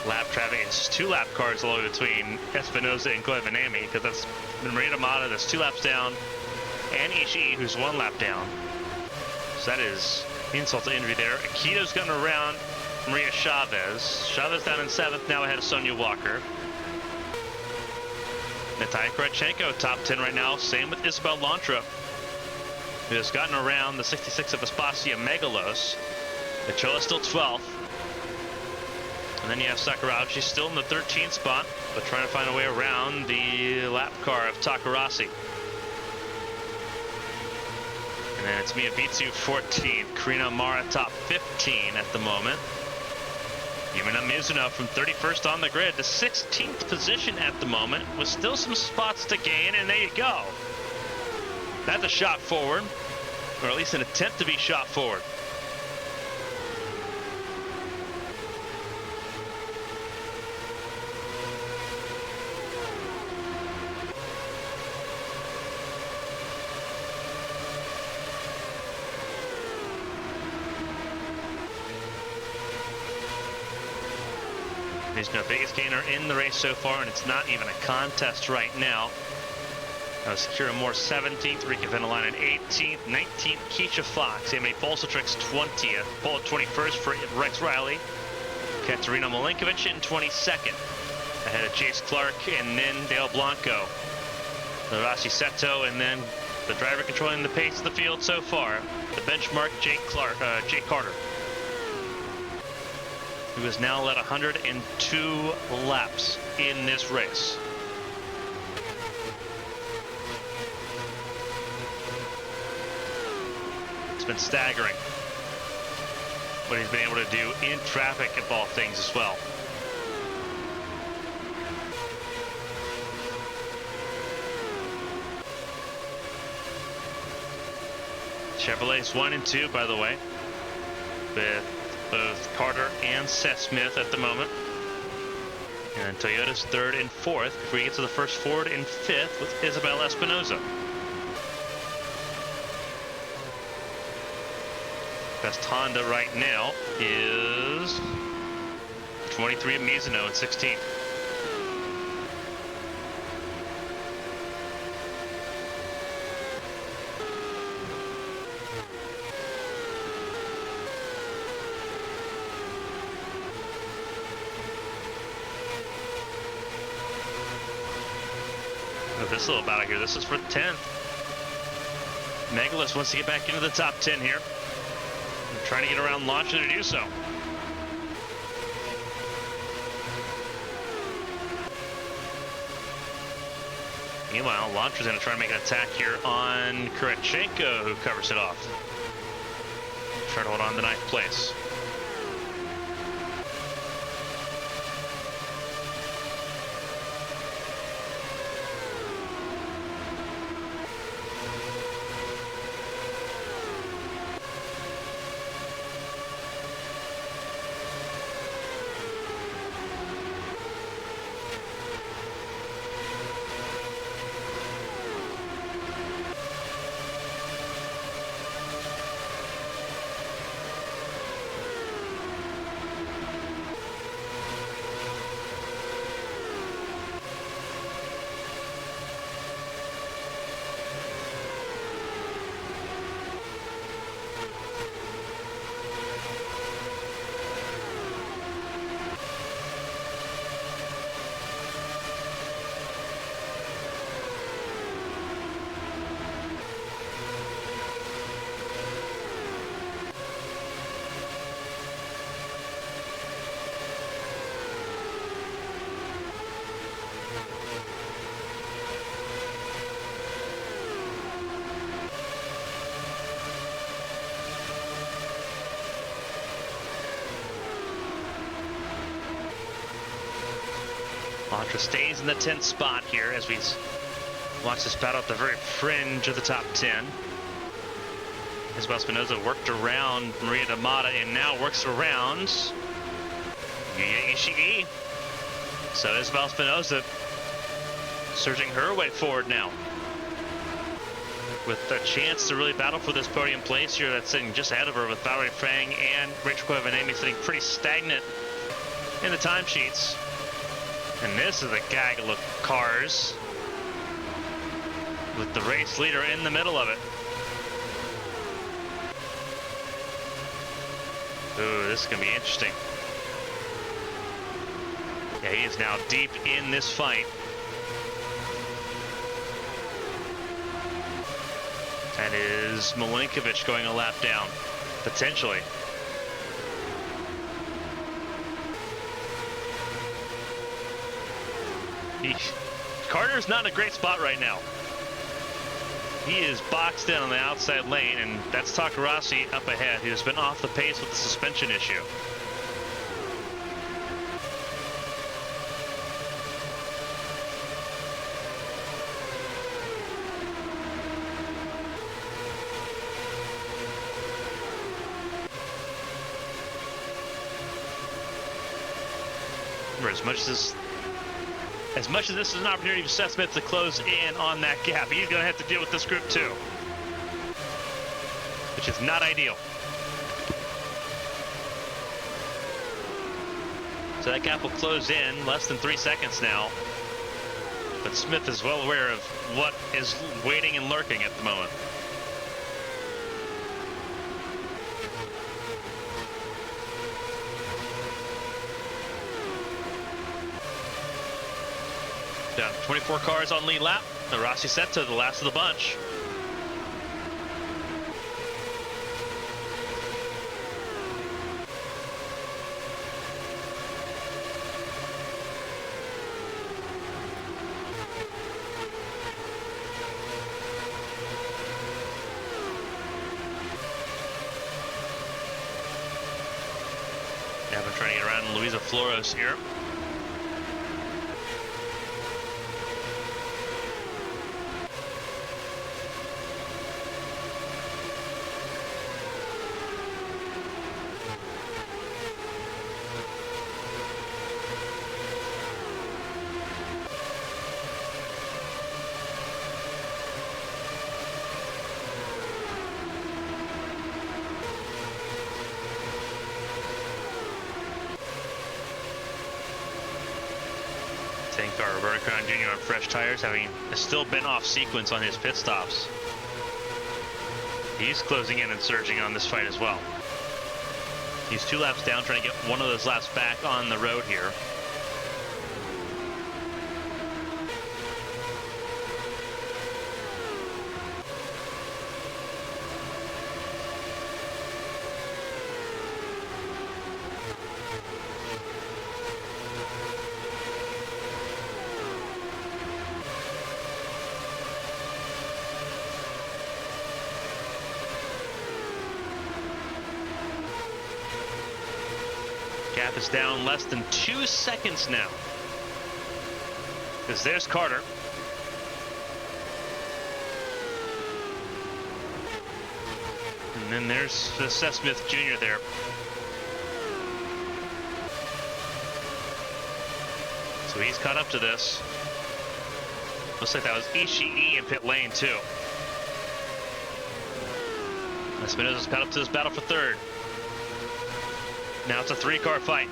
lap traffic. It's just 2 lap cars all over between Espinosa and Covenamy, because that's Maria Mata that's 2 laps down, and Ishii, who's 1 lap down. So that is insult to injury there. Akito's going around Maria Chavez. Chavez down in 7th, now ahead of Sonia Walker. Natalia Kurachenko, top 10 right now. Same with Isabel Lantra, who has gotten around the 66 of Aspasia Megalos. Ochoa still 12th. And then you have Sakurauchi still in the 13th spot, but trying to find a way around the lap car of Takarasi. And then it's Miyabitsu 14th. Karina Mara top 15 at the moment. Yumina Mizuno from 31st on the grid to 16th position at the moment, with still some spots to gain, and there you go. That's a shot forward, or at least an attempt to be shot forward. He's no biggest gainer in the race so far, and it's not even a contest right now. Sakura Moore 17th, Rika Venelainen 18th, 19th, Keisha Fox, Amy Bolsatrix 20th, Paul 21st for Rex Riley, Katerina Malinkovic in 22nd, ahead of Chase Clark and then Dale Blanco, Rashi Seto, and then the driver controlling the pace of the field so far, the benchmark Jake Carter, who has now led 102 laps in this race. It's been staggering what he's been able to do in traffic of all things as well. Chevrolet's 1 and 2, by the way, with both Carter and Seth Smith at the moment. And Toyota's 3rd and 4th before we get to the first Ford and 5th with Isabel Espinosa. Best Honda right now is 23 of Mizuno at 16th. This little battle here, this is for 10th. Megalis wants to get back into the top 10 here. They're trying to get around Launcher to do so. Meanwhile, Launcher's going to try to make an attack here on Kurachenko, who covers it off. Try to hold on to 9th place. Mantra stays in the 10th spot here as we watch this battle at the very fringe of the top 10. Isabel Espinosa worked around Maria Damata and now works around Yuya Ishii. So Isabel Espinosa surging her way forward now, with a chance to really battle for this podium place here. That's sitting just ahead of her, with Valerie Fang and Rachel Cuevanemi sitting pretty stagnant in the timesheets. And this is a gaggle of cars with the race leader in the middle of it. Ooh, this is going to be interesting. Yeah, he is now deep in this fight. And is Milinkovic going a lap down? Potentially. Carter's not in a great spot right now. He is boxed in on the outside lane, and that's Takarasi up ahead, who's been off the pace with the suspension issue. As much as this is an opportunity for Seth Smith to close in on that gap, he's going to have to deal with this group too, which is not ideal. So that gap will close in less than 3 seconds now, but Smith is well aware of what is waiting and lurking at the moment. Down 24 cars on lead lap. The Rossi Sento, the last of the bunch. Now I'm trying to get around Luisa Floros here. Roberto Crown Jr. on fresh tires, having still been off sequence on his pit stops. He's closing in and surging on this fight as well. He's 2 laps down, trying to get one of those laps back on the road here. Gap is down less than 2 seconds now. Because there's Carter. And then there's Seth Smith Jr. there. So he's caught up to this. Looks like that was Ishii in pit lane too. Espinosa's caught up to this battle for third. Now it's a 3-car fight.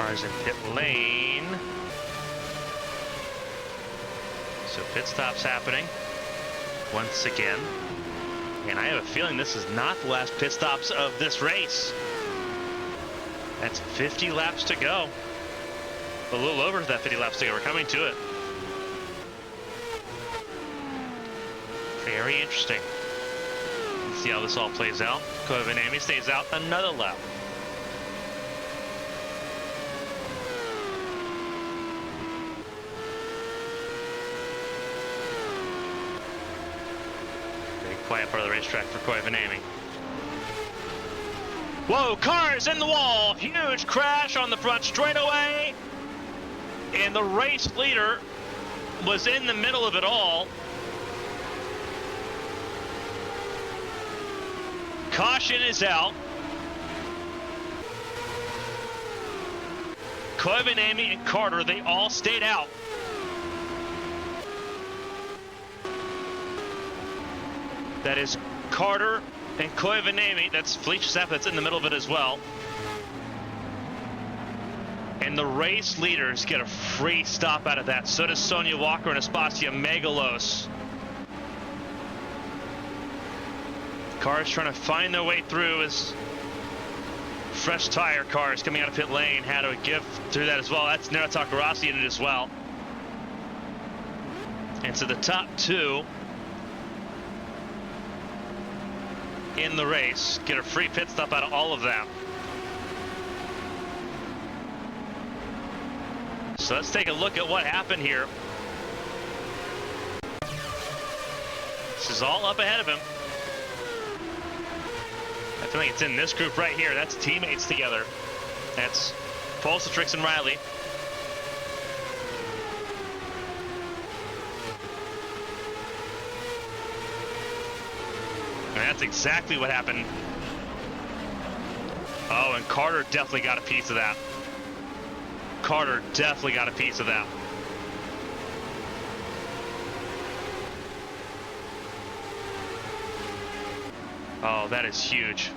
Cars in pit lane. So pit stops happening once again. And I have a feeling this is not the last pit stops of this race. That's 50 laps to go. A little over that 50 laps to go. We're coming to it. Very interesting. Let's see how this all plays out. Koivu stays out another lap. Very quiet part of the racetrack for Koivu. Whoa, cars in the wall. Huge crash on the front straightaway. And the race leader was in the middle of it all. Caution is out. Koivu and Carter, they all stayed out. That is Carter and Koivu. That's Felicia Zappa that's in the middle of it as well. And the race leaders get a free stop out of that. So does Sonia Walker and Aspasia Megalos. Cars trying to find their way through as fresh tire cars coming out of pit lane had to give through that as well. That's Nero Takarasi in it as well. And so the top two in the race get a free pit stop out of all of them. So let's take a look at what happened here. This is all up ahead of him. I feel like it's in this group right here. That's teammates together. That's Pulsatrix and Riley. And that's exactly what happened. Oh, and Carter definitely got a piece of that. Carter definitely got a piece of that. Oh, that is huge.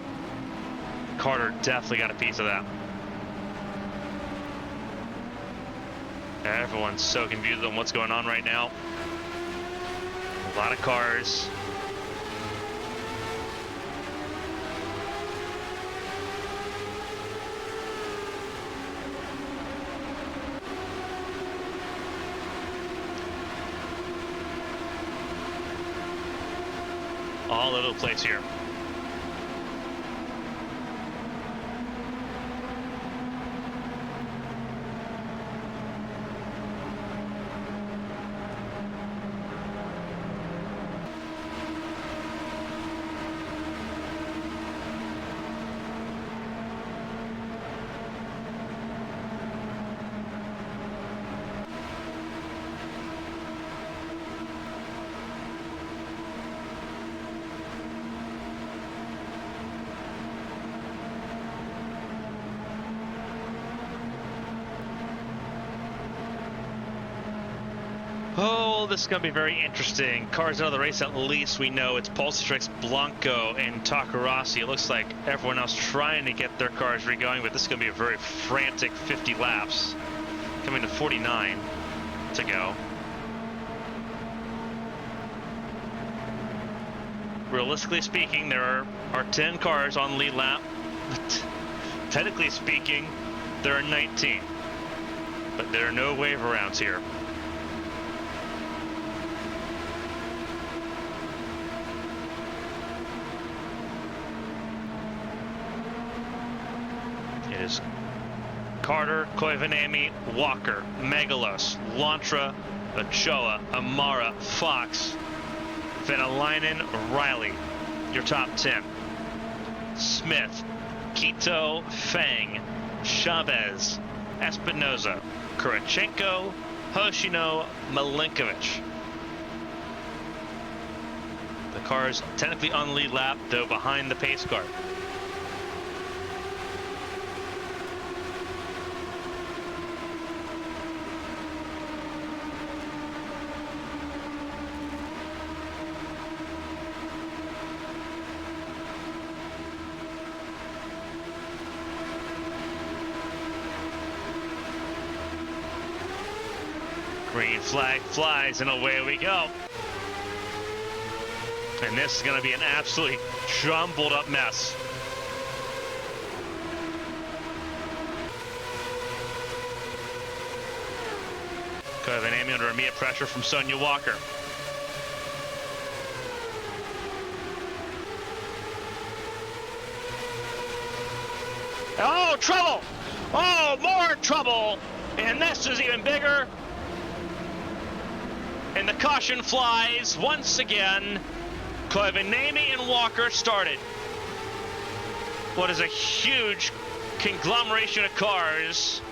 Carter definitely got a piece of that. Everyone's so confused on what's going on right now. A lot of cars. All over the place here. Oh, this is going to be very interesting. Cars out of the race, at least we know it's Pulsatrix, Blanco, and Takarasi. It looks like everyone else trying to get their cars re-going, but this is going to be a very frantic 50 laps. Coming to 49 to go. Realistically speaking, there are 10 cars on the lead lap. But technically speaking, there are 19. But there are no wave arounds here. It is Carter, Koivu, Walker, Megalos, Lantra, Ochoa, Amara, Fox, Venalainen, Riley, your top 10. Smith, Quito, Fang, Chavez, Espinoza, Kurachenko, Hoshino, Milinkovic. The cars technically on the lead lap, though behind the pace car. Green flag flies, and away we go. And this is going to be an absolutely jumbled up mess. Kevin aiming under immediate pressure from Sonia Walker. Oh, trouble! Oh, more trouble! And this is even bigger. And the caution flies once again. Koivanemi and Walker started. What is a huge conglomeration of cars.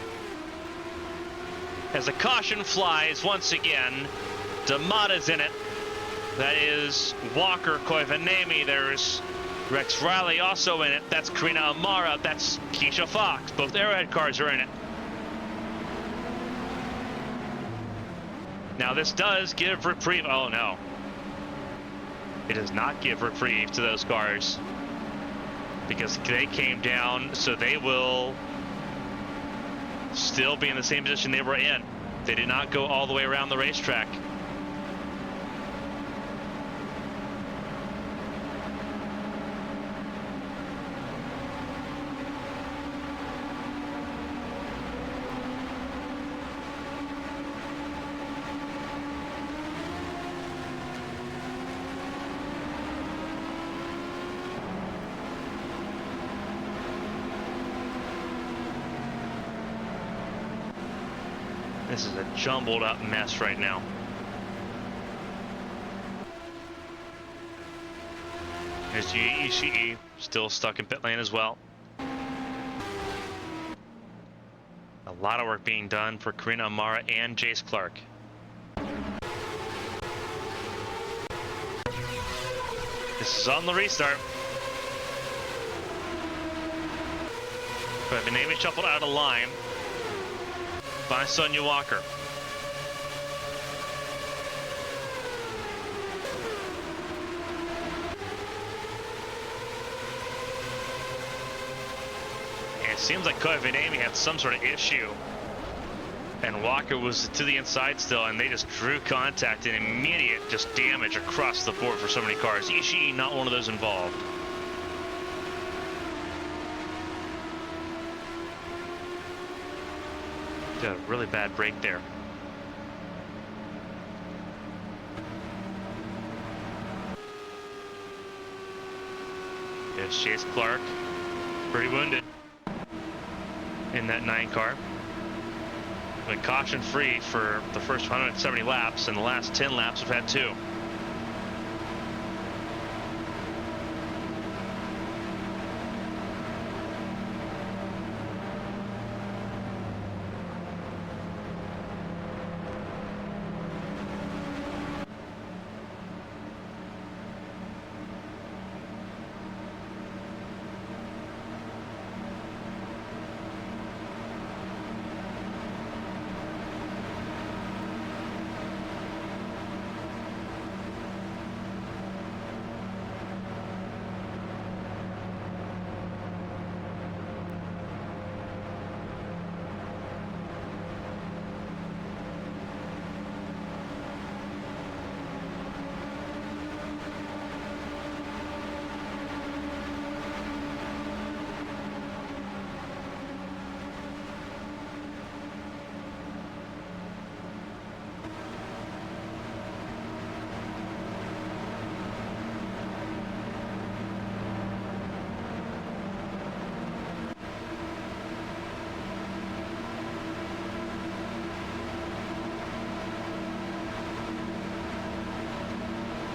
As the caution flies once again. D'Amata's in it. That is Walker, Koivanemi. There's Rex Riley also in it. That's Karina Amara. That's Keisha Fox. Both Arrowhead cars are in it. Now this does give reprieve. Oh no. It does not give reprieve to those cars. Because they came down, so they will still be in the same position they were in. They did not go all the way around the racetrack. This is a jumbled up mess right now. There's Yui Ishii, still stuck in pit lane as well. A lot of work being done for Karina Amara and Jace Clark. This is on the restart. But Benami shuffled out of line by Sonia Walker. And it seems like Koivanemi had some sort of issue. And Walker was to the inside still, and they just drew contact and immediate just damage across the board for so many cars. Ishii, not one of those involved. Did a really bad break there. There's Chase Clark, pretty wounded in that 9 car. But caution free for the first 170 laps, and the last 10 laps have had 2.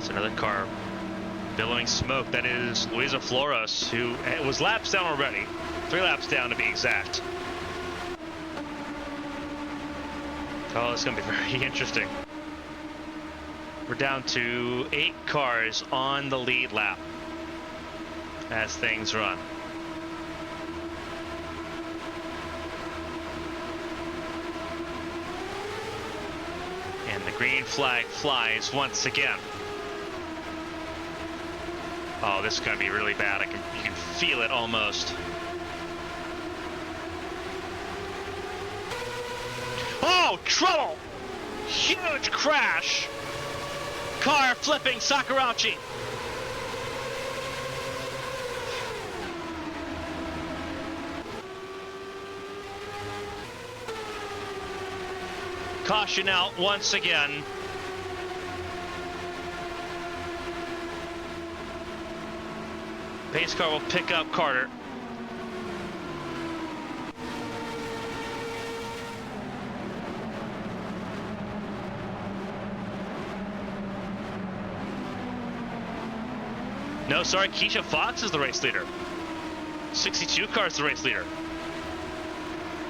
Another car billowing smoke. That is Luisa Flores, who was laps down already. 3 laps down to be exact. Oh, it's going to be very interesting. We're down to 8 cars on the lead lap as things run. And the green flag flies once again. Oh, this is going to be really bad. You can feel it almost. Oh, trouble! Huge crash. Car flipping Sakurauchi. Caution out once again. Pace car will pick up Carter. No, sorry, Keisha Fox is the race leader. 62 car is the race leader.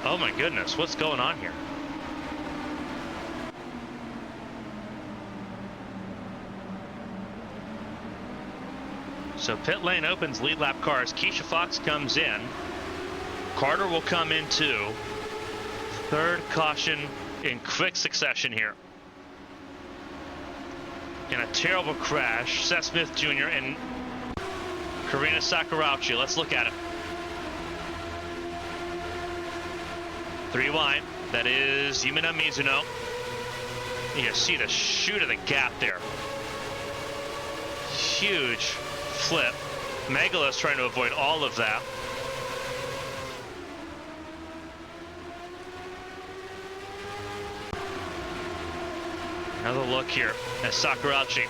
Oh my goodness, what's going on here? So pit lane opens, lead lap cars. Keisha Fox comes in. Carter will come in too. Third caution in quick succession here. In a terrible crash, Seth Smith Jr. and Karina Sakurauchi. Let's look at it. 3 wide. That is Yumina Mizuno. You see the shoot of the gap there. Huge flip. Megala's trying to avoid all of that. Another look here at Sakurauchi.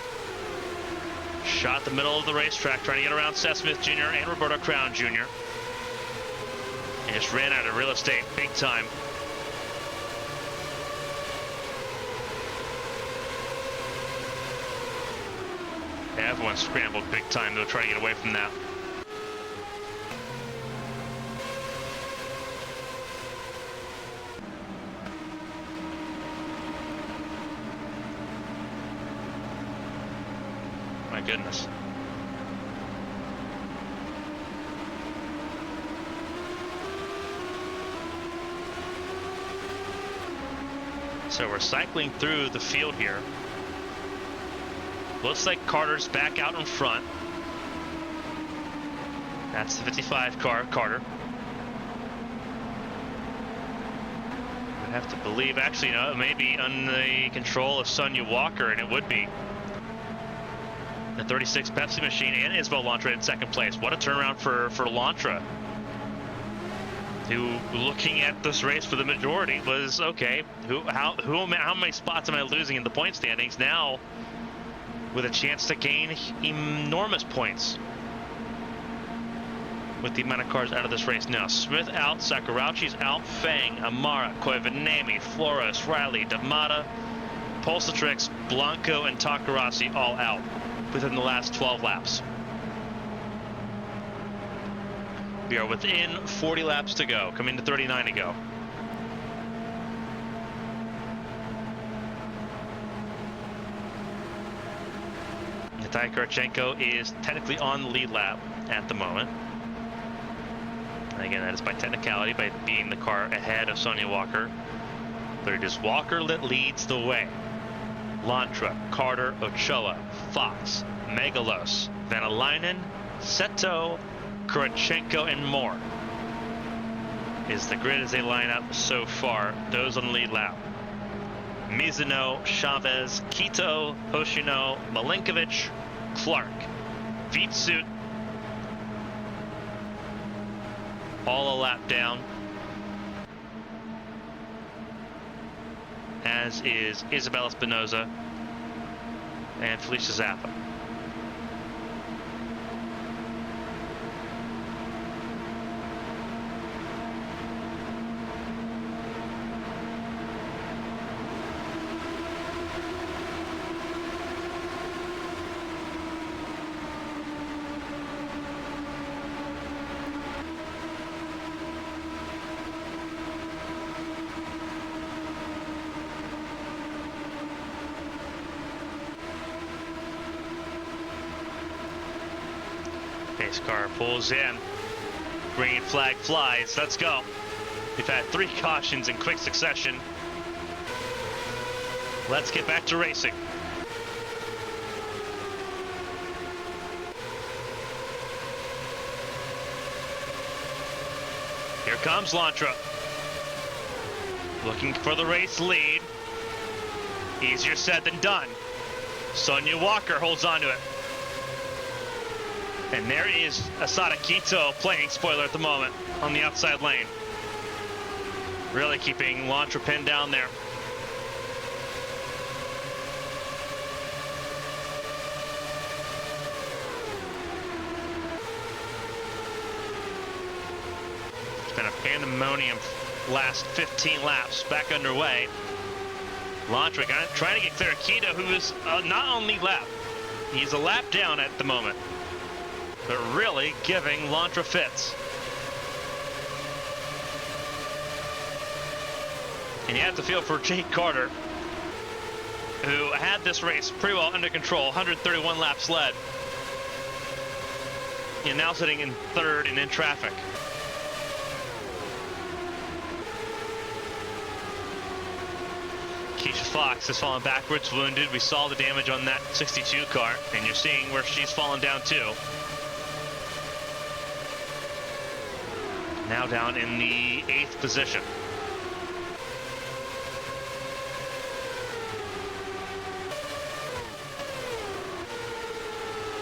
Shot the middle of the racetrack, trying to get around Seth Smith Jr. and Roberto Crown Jr. And just ran out of real estate big time. Everyone scrambled big time, though, trying to get away from that. My goodness. So we're cycling through the field here. Looks like Carter's back out in front. That's the 55 car, Carter. I'd have to believe, actually, no, it may be on the control of Sonia Walker, and it would be. The 36 Pepsi machine and Isabel Lantra in second place. What a turnaround for Lantra, who, looking at this race for the majority, was okay. How many spots am I losing in the point standings now? With a chance to gain enormous points with the amount of cars out of this race now. Smith out, Sakurauchi's out, Fang, Amara, Koivanami, Flores, Riley, D'Amata, Pulsatrix, Blanco, and Takarasi all out within the last 12 laps. We are within 40 laps to go, coming to 39 to go. Natai Kurchenko is technically on the lead lap at the moment. And again, that is by technicality, by being the car ahead of Sonia Walker. But it is Walker that leads the way. Lantra, Carter, Ochoa, Fox, Megalos, Vanalainen, Seto, Kurchenko, and more is the grid as they line up so far. Those on the lead lap. Mizuno, Chavez, Quito, Hoshino, Malenkovic, Clark, Vitsut, all a lap down, as is Isabel Espinoza and Felicia Zappa. Pace car pulls in. Green flag flies. Let's go. We've had 3 cautions in quick succession. Let's get back to racing. Here comes Lantra. Looking for the race lead. Easier said than done. Sonia Walker holds on to it. And there is Asada Quito playing spoiler at the moment on the outside lane. Really keeping Lantra pinned down there. It's been a pandemonium last 15 laps, back underway. Lantra trying to get clear of Quito, who is not only lap, he's a lap down at the moment, but really giving Lantra fits. And you have to feel for Jake Carter, who had this race pretty well under control, 131 laps led. And now sitting in third and in traffic. Keisha Fox has fallen backwards, wounded. We saw the damage on that 62 car, and you're seeing where she's fallen down too. Now down in the 8th position.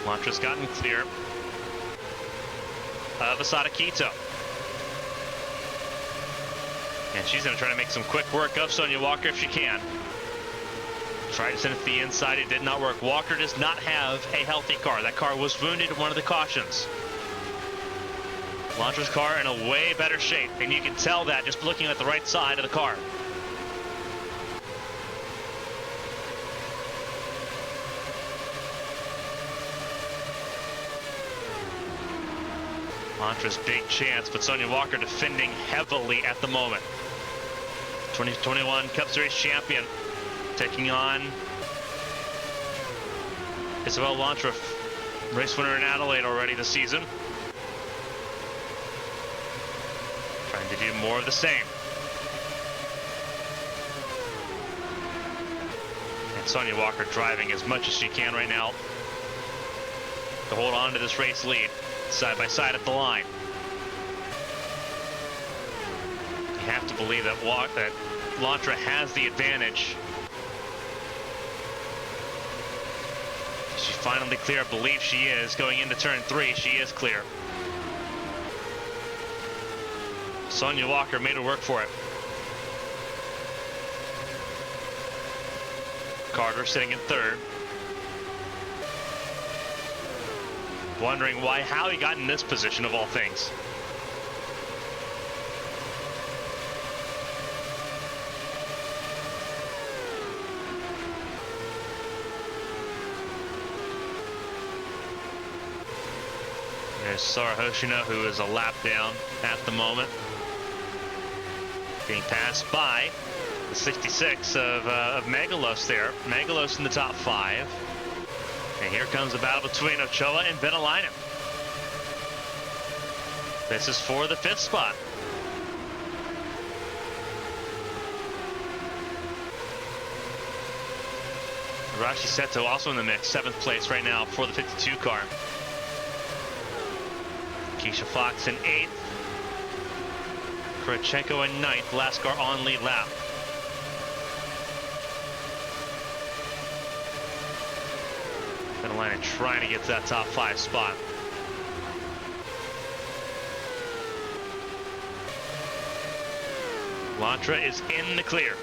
Lantra's gotten clear of Asada Quito. And she's going to try to make some quick work of Sonia Walker if she can. Tried to send it to the inside. It did not work. Walker does not have a healthy car. That car was wounded in one of the cautions. Lantra's car in a way better shape, and you can tell that just looking at the right side of the car. Lantra's big chance, but Sonia Walker defending heavily at the moment. 2021 Cup Series champion taking on Isabel Lantra, race winner in Adelaide already this season. Trying to do more of the same. And Sonia Walker driving as much as she can right now to hold on to this race lead. Side by side at the line. You have to believe that Lantra has the advantage. Is she finally clear? I believe she is. Going into turn 3, she is clear. Sonia Walker made her work for it. Carter sitting in third. Wondering how he got in this position of all things. There's Sara Hoshino, who is a lap down at the moment. Being passed by the 66 of Megalos there. Megalos in the top 5. And here comes a battle between Ochoa and Venalainen. This is for the 5th spot. Arashi Seto also in the mix, 7th place right now for the 52 car. Keisha Fox in 8th. Kurachenko in 9th, last car on lead lap. Venalainen trying to get to that top 5 spot. Lantra is in the clear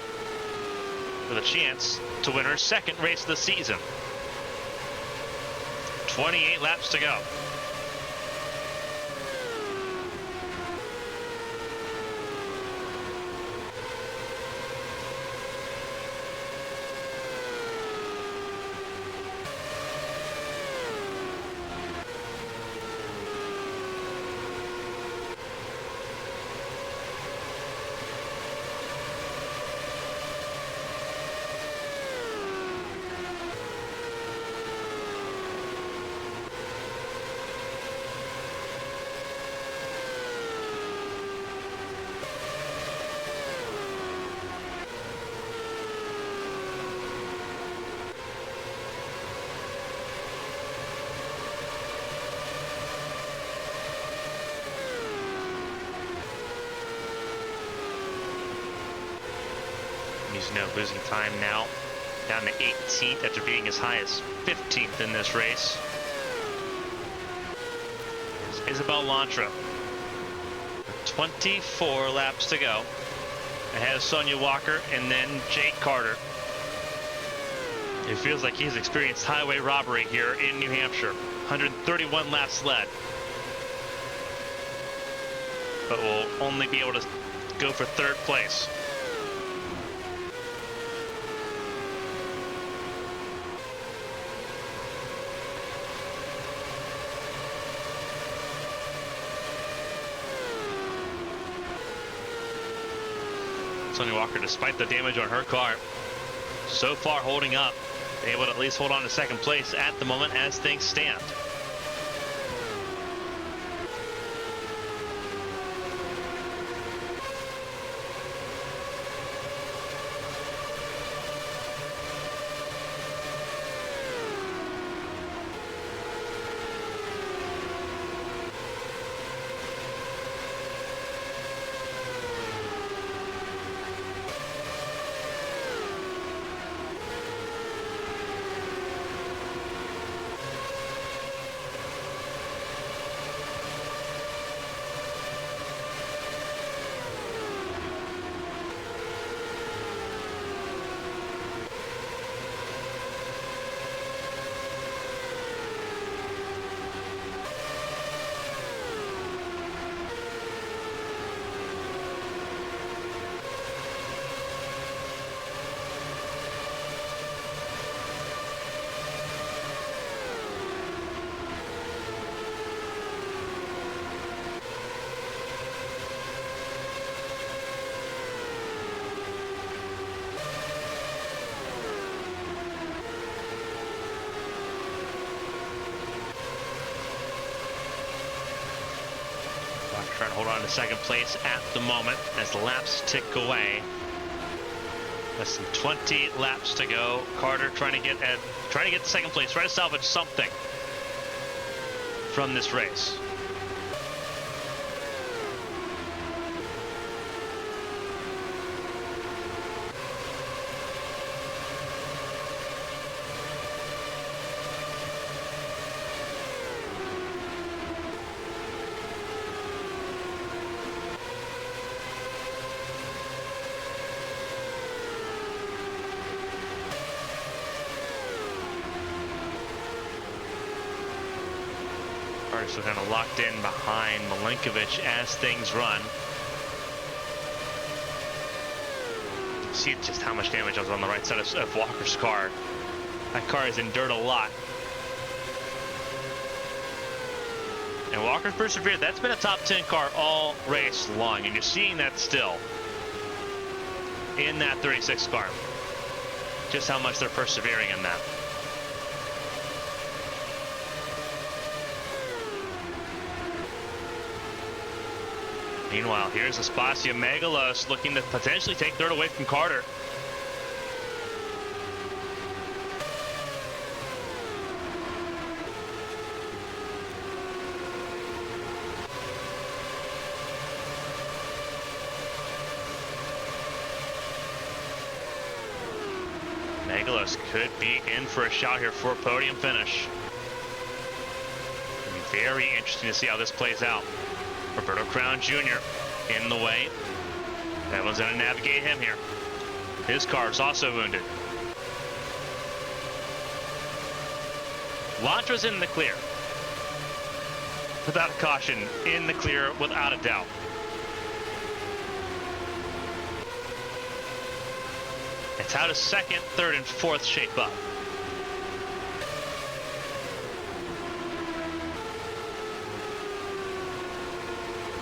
with a chance to win her 2nd race of the season. 28 laps to go. He's no losing time now. down to 18th after being as high as 15th in this race. It's Isabel Lantra. 24 laps to go. Ahead of Sonia Walker and then Jake Carter. It feels like he's experienced highway robbery here in New Hampshire. 131 laps led. But will only be able to go for third place. Sonia Walker, despite the damage on her car, so far holding up, able to at least hold on to second place at the moment as things stand. Trying to hold on to second place at the moment as the laps tick away. Less than 20 laps to go. Carter trying to get second place, trying to salvage something from this race. So kind of locked in behind Milinkovic as things run. See just how much damage was on the right side of Walker's car. That car has endured a lot. And Walker's persevered. That's been a top 10 car all race long, and you're seeing that still in that 36 car. Just how much they're persevering in that. Meanwhile, here's Aspasia Megalos looking to potentially take third away from Carter. Megalos could be in for a shot here for a podium finish. It'll be very interesting to see how this plays out. Roberto Crown Jr. in the way. That one's going to navigate him here. His car is also wounded. Lantra's in the clear. Without a caution, in the clear without a doubt. It's how does second, third, and fourth shape up.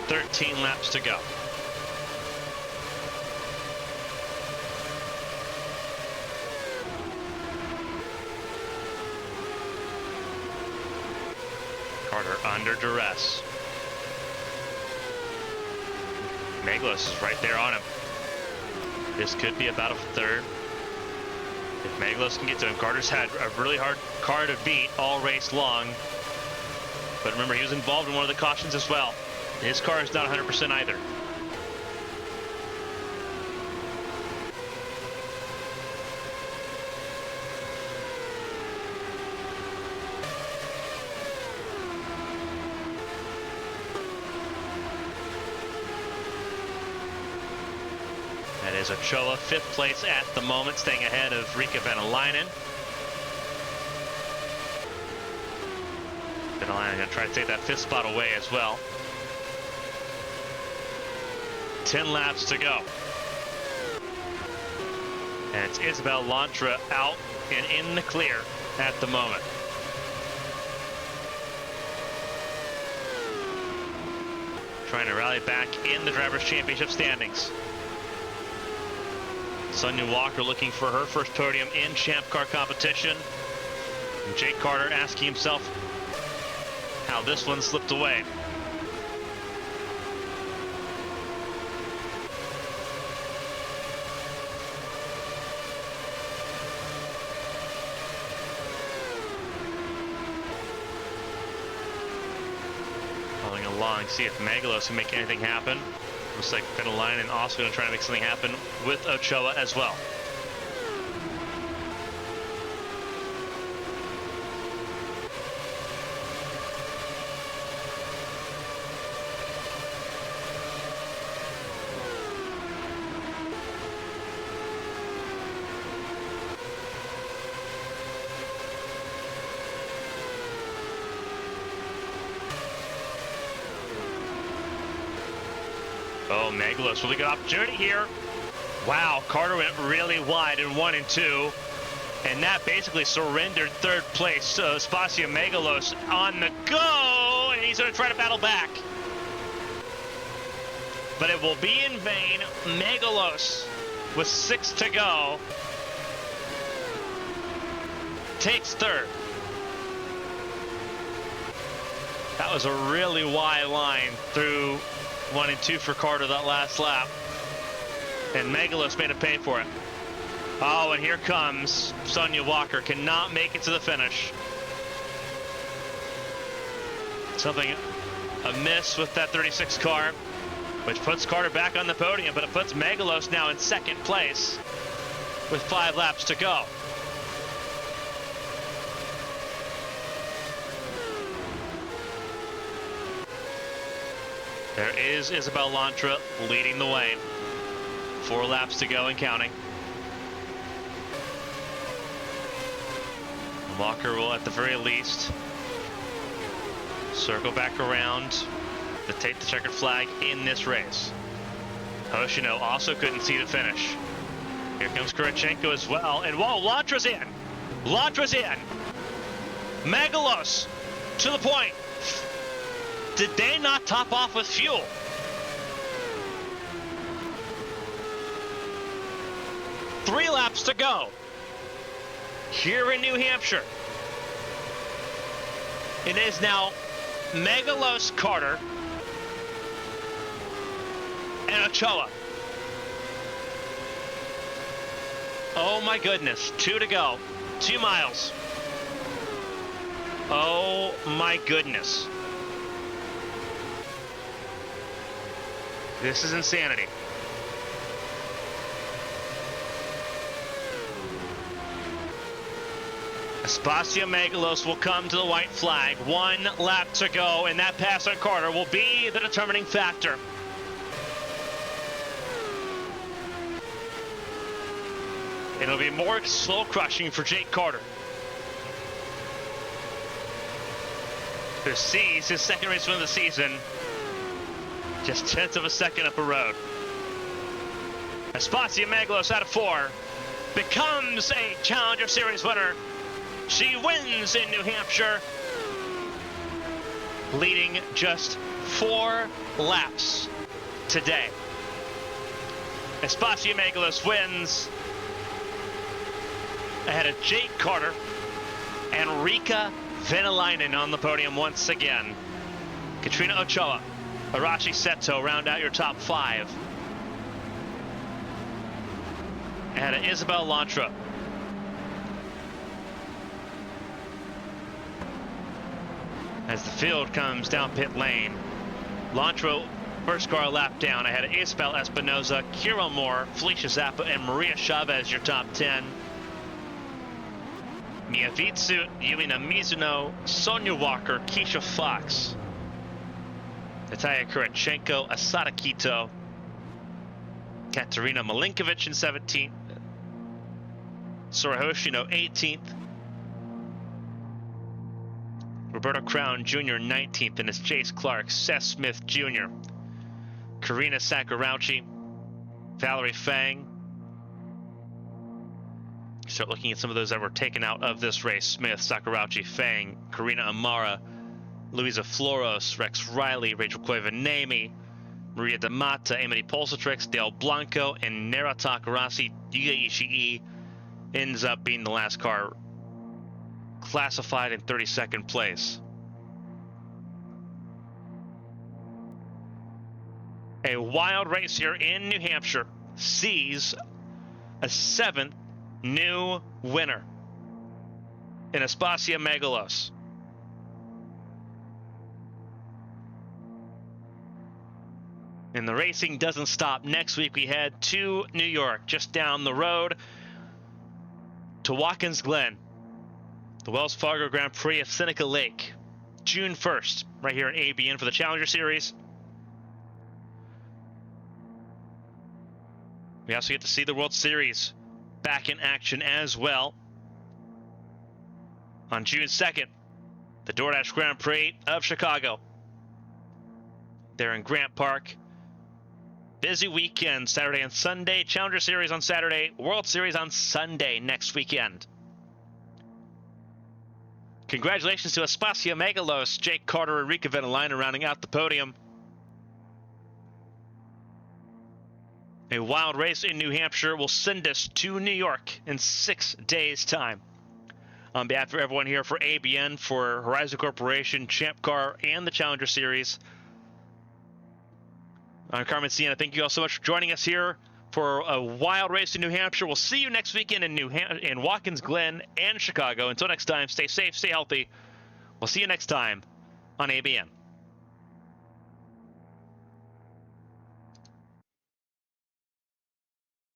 .13 laps to go. Carter under duress. Megalos is right there on him. This could be a battle for third. If Megalos can get to him, Carter's had a really hard car to beat all race long. But remember, he was involved in one of the cautions as well. His car is not 100% either. is Ochoa, 5th place at the moment, staying ahead of Riikka Venäläinen. Venäläinen going to try to take that 5th spot away as well. 10 laps to go. And it's Isabel Lantra out and in the clear at the moment. Trying to rally back in the Drivers' Championship standings. Sonia Walker looking for her first podium in Champ Car competition. And Jake Carter asking himself how this one slipped away. Following along, see if Megalos can make anything happen. Looks like Venäläinen also going to try to make something happen with Ochoa as well. Oh, Megalos, really good opportunity here. Wow, Carter went really wide in 1 and 2. And that basically surrendered 3rd place. Spacio Megalos on the go, and he's going to try to battle back. But it will be in vain. Megalos, with 6 to go, takes 3rd. That was a really wide line through 1 and 2 for Carter that last lap. And Megalos made him pay for it. Oh, and here comes Sonia Walker. Cannot make it to the finish. Something amiss with that 36 car, which puts Carter back on the podium, but it puts Megalos now in 2nd place with 5 laps to go. There is Isabel Lantra leading the way. 4 laps to go and counting. Walker will, at the very least, circle back around to take the checkered flag in this race. Hoshino also couldn't see the finish. Here comes Kurichenko as well. And whoa, Lantra's in. Lantra's in. Megalos to the point. Did they not top off with fuel? Three laps to go here in New Hampshire. It is now Megalos, Carter, and Ochoa. Oh my goodness, 2 to go, 2 miles. Oh my goodness. This is insanity. Spacio Megalos will come to the white flag. 1 lap to go, and that pass on Carter will be the determining factor. It'll be more slow crushing for Jake Carter, who sees his 2nd race win of the season just 1/10 of a second up a road. Spacio Megalos out of 4 becomes a Challenger Series winner. She wins in New Hampshire, leading just 4 laps today. Spacio Megalos wins ahead of Jake Carter and Riikka Venäläinen on the podium once again. Katrina Ochoa, Arashi Seto round out your top 5. Ahead of Isabel Lantra. As the field comes down pit lane, Lantra first car lap down ahead of Isabel Espinoza, Kiro Moore, Felicia Zappa, and Maria Chavez your top 10. Miyavitsu, Yumina Mizuno, Sonia Walker, Keisha Fox, Natalia Kurichenko, Asada Kito, Katerina Malinkovic in 17th. Sora Hoshino 18th. Roberto Crown Jr. 19th, and it's Chase Clark, Seth Smith Jr., Karina Sakurauchi, Valerie Fang. Start looking at some of those that were taken out of this race. Smith, Sakurauchi, Fang, Karina Amara, Luisa Floros, Rex Riley, Rachel Koivanemi, Maria D'Amata, Amity Pulsatrix, Del Blanco, and Nara Takarasi. Yuya Ishii ends up being the last car classified in 32nd place. A wild race here in New Hampshire sees a 7th new winner in Aspasia Megalos. And the racing doesn't stop. Next week we head to New York, just down the road to Watkins Glen, the Wells Fargo Grand Prix of Seneca Lake, June 1st, right here in ABN for the Challenger Series. We also get to see the World Series back in action as well. On June 2nd, the DoorDash Grand Prix of Chicago. They're in Grant Park. Busy weekend, Saturday and Sunday. Challenger Series on Saturday, World Series on Sunday next weekend. Congratulations to Aspasia Megalos, Jake Carter, and Rika Venelina rounding out the podium. A wild race in New Hampshire will send us to New York in 6 days' time. On behalf of everyone here for ABN, for Horizon Corporation, Champ Car, and the Challenger Series, I'm Carmen, Sienna. Thank you all so much for joining us here for a wild race in New Hampshire. We'll see you next weekend in Watkins Glen and Chicago. Until next time, stay safe, stay healthy. We'll see you next time on ABN.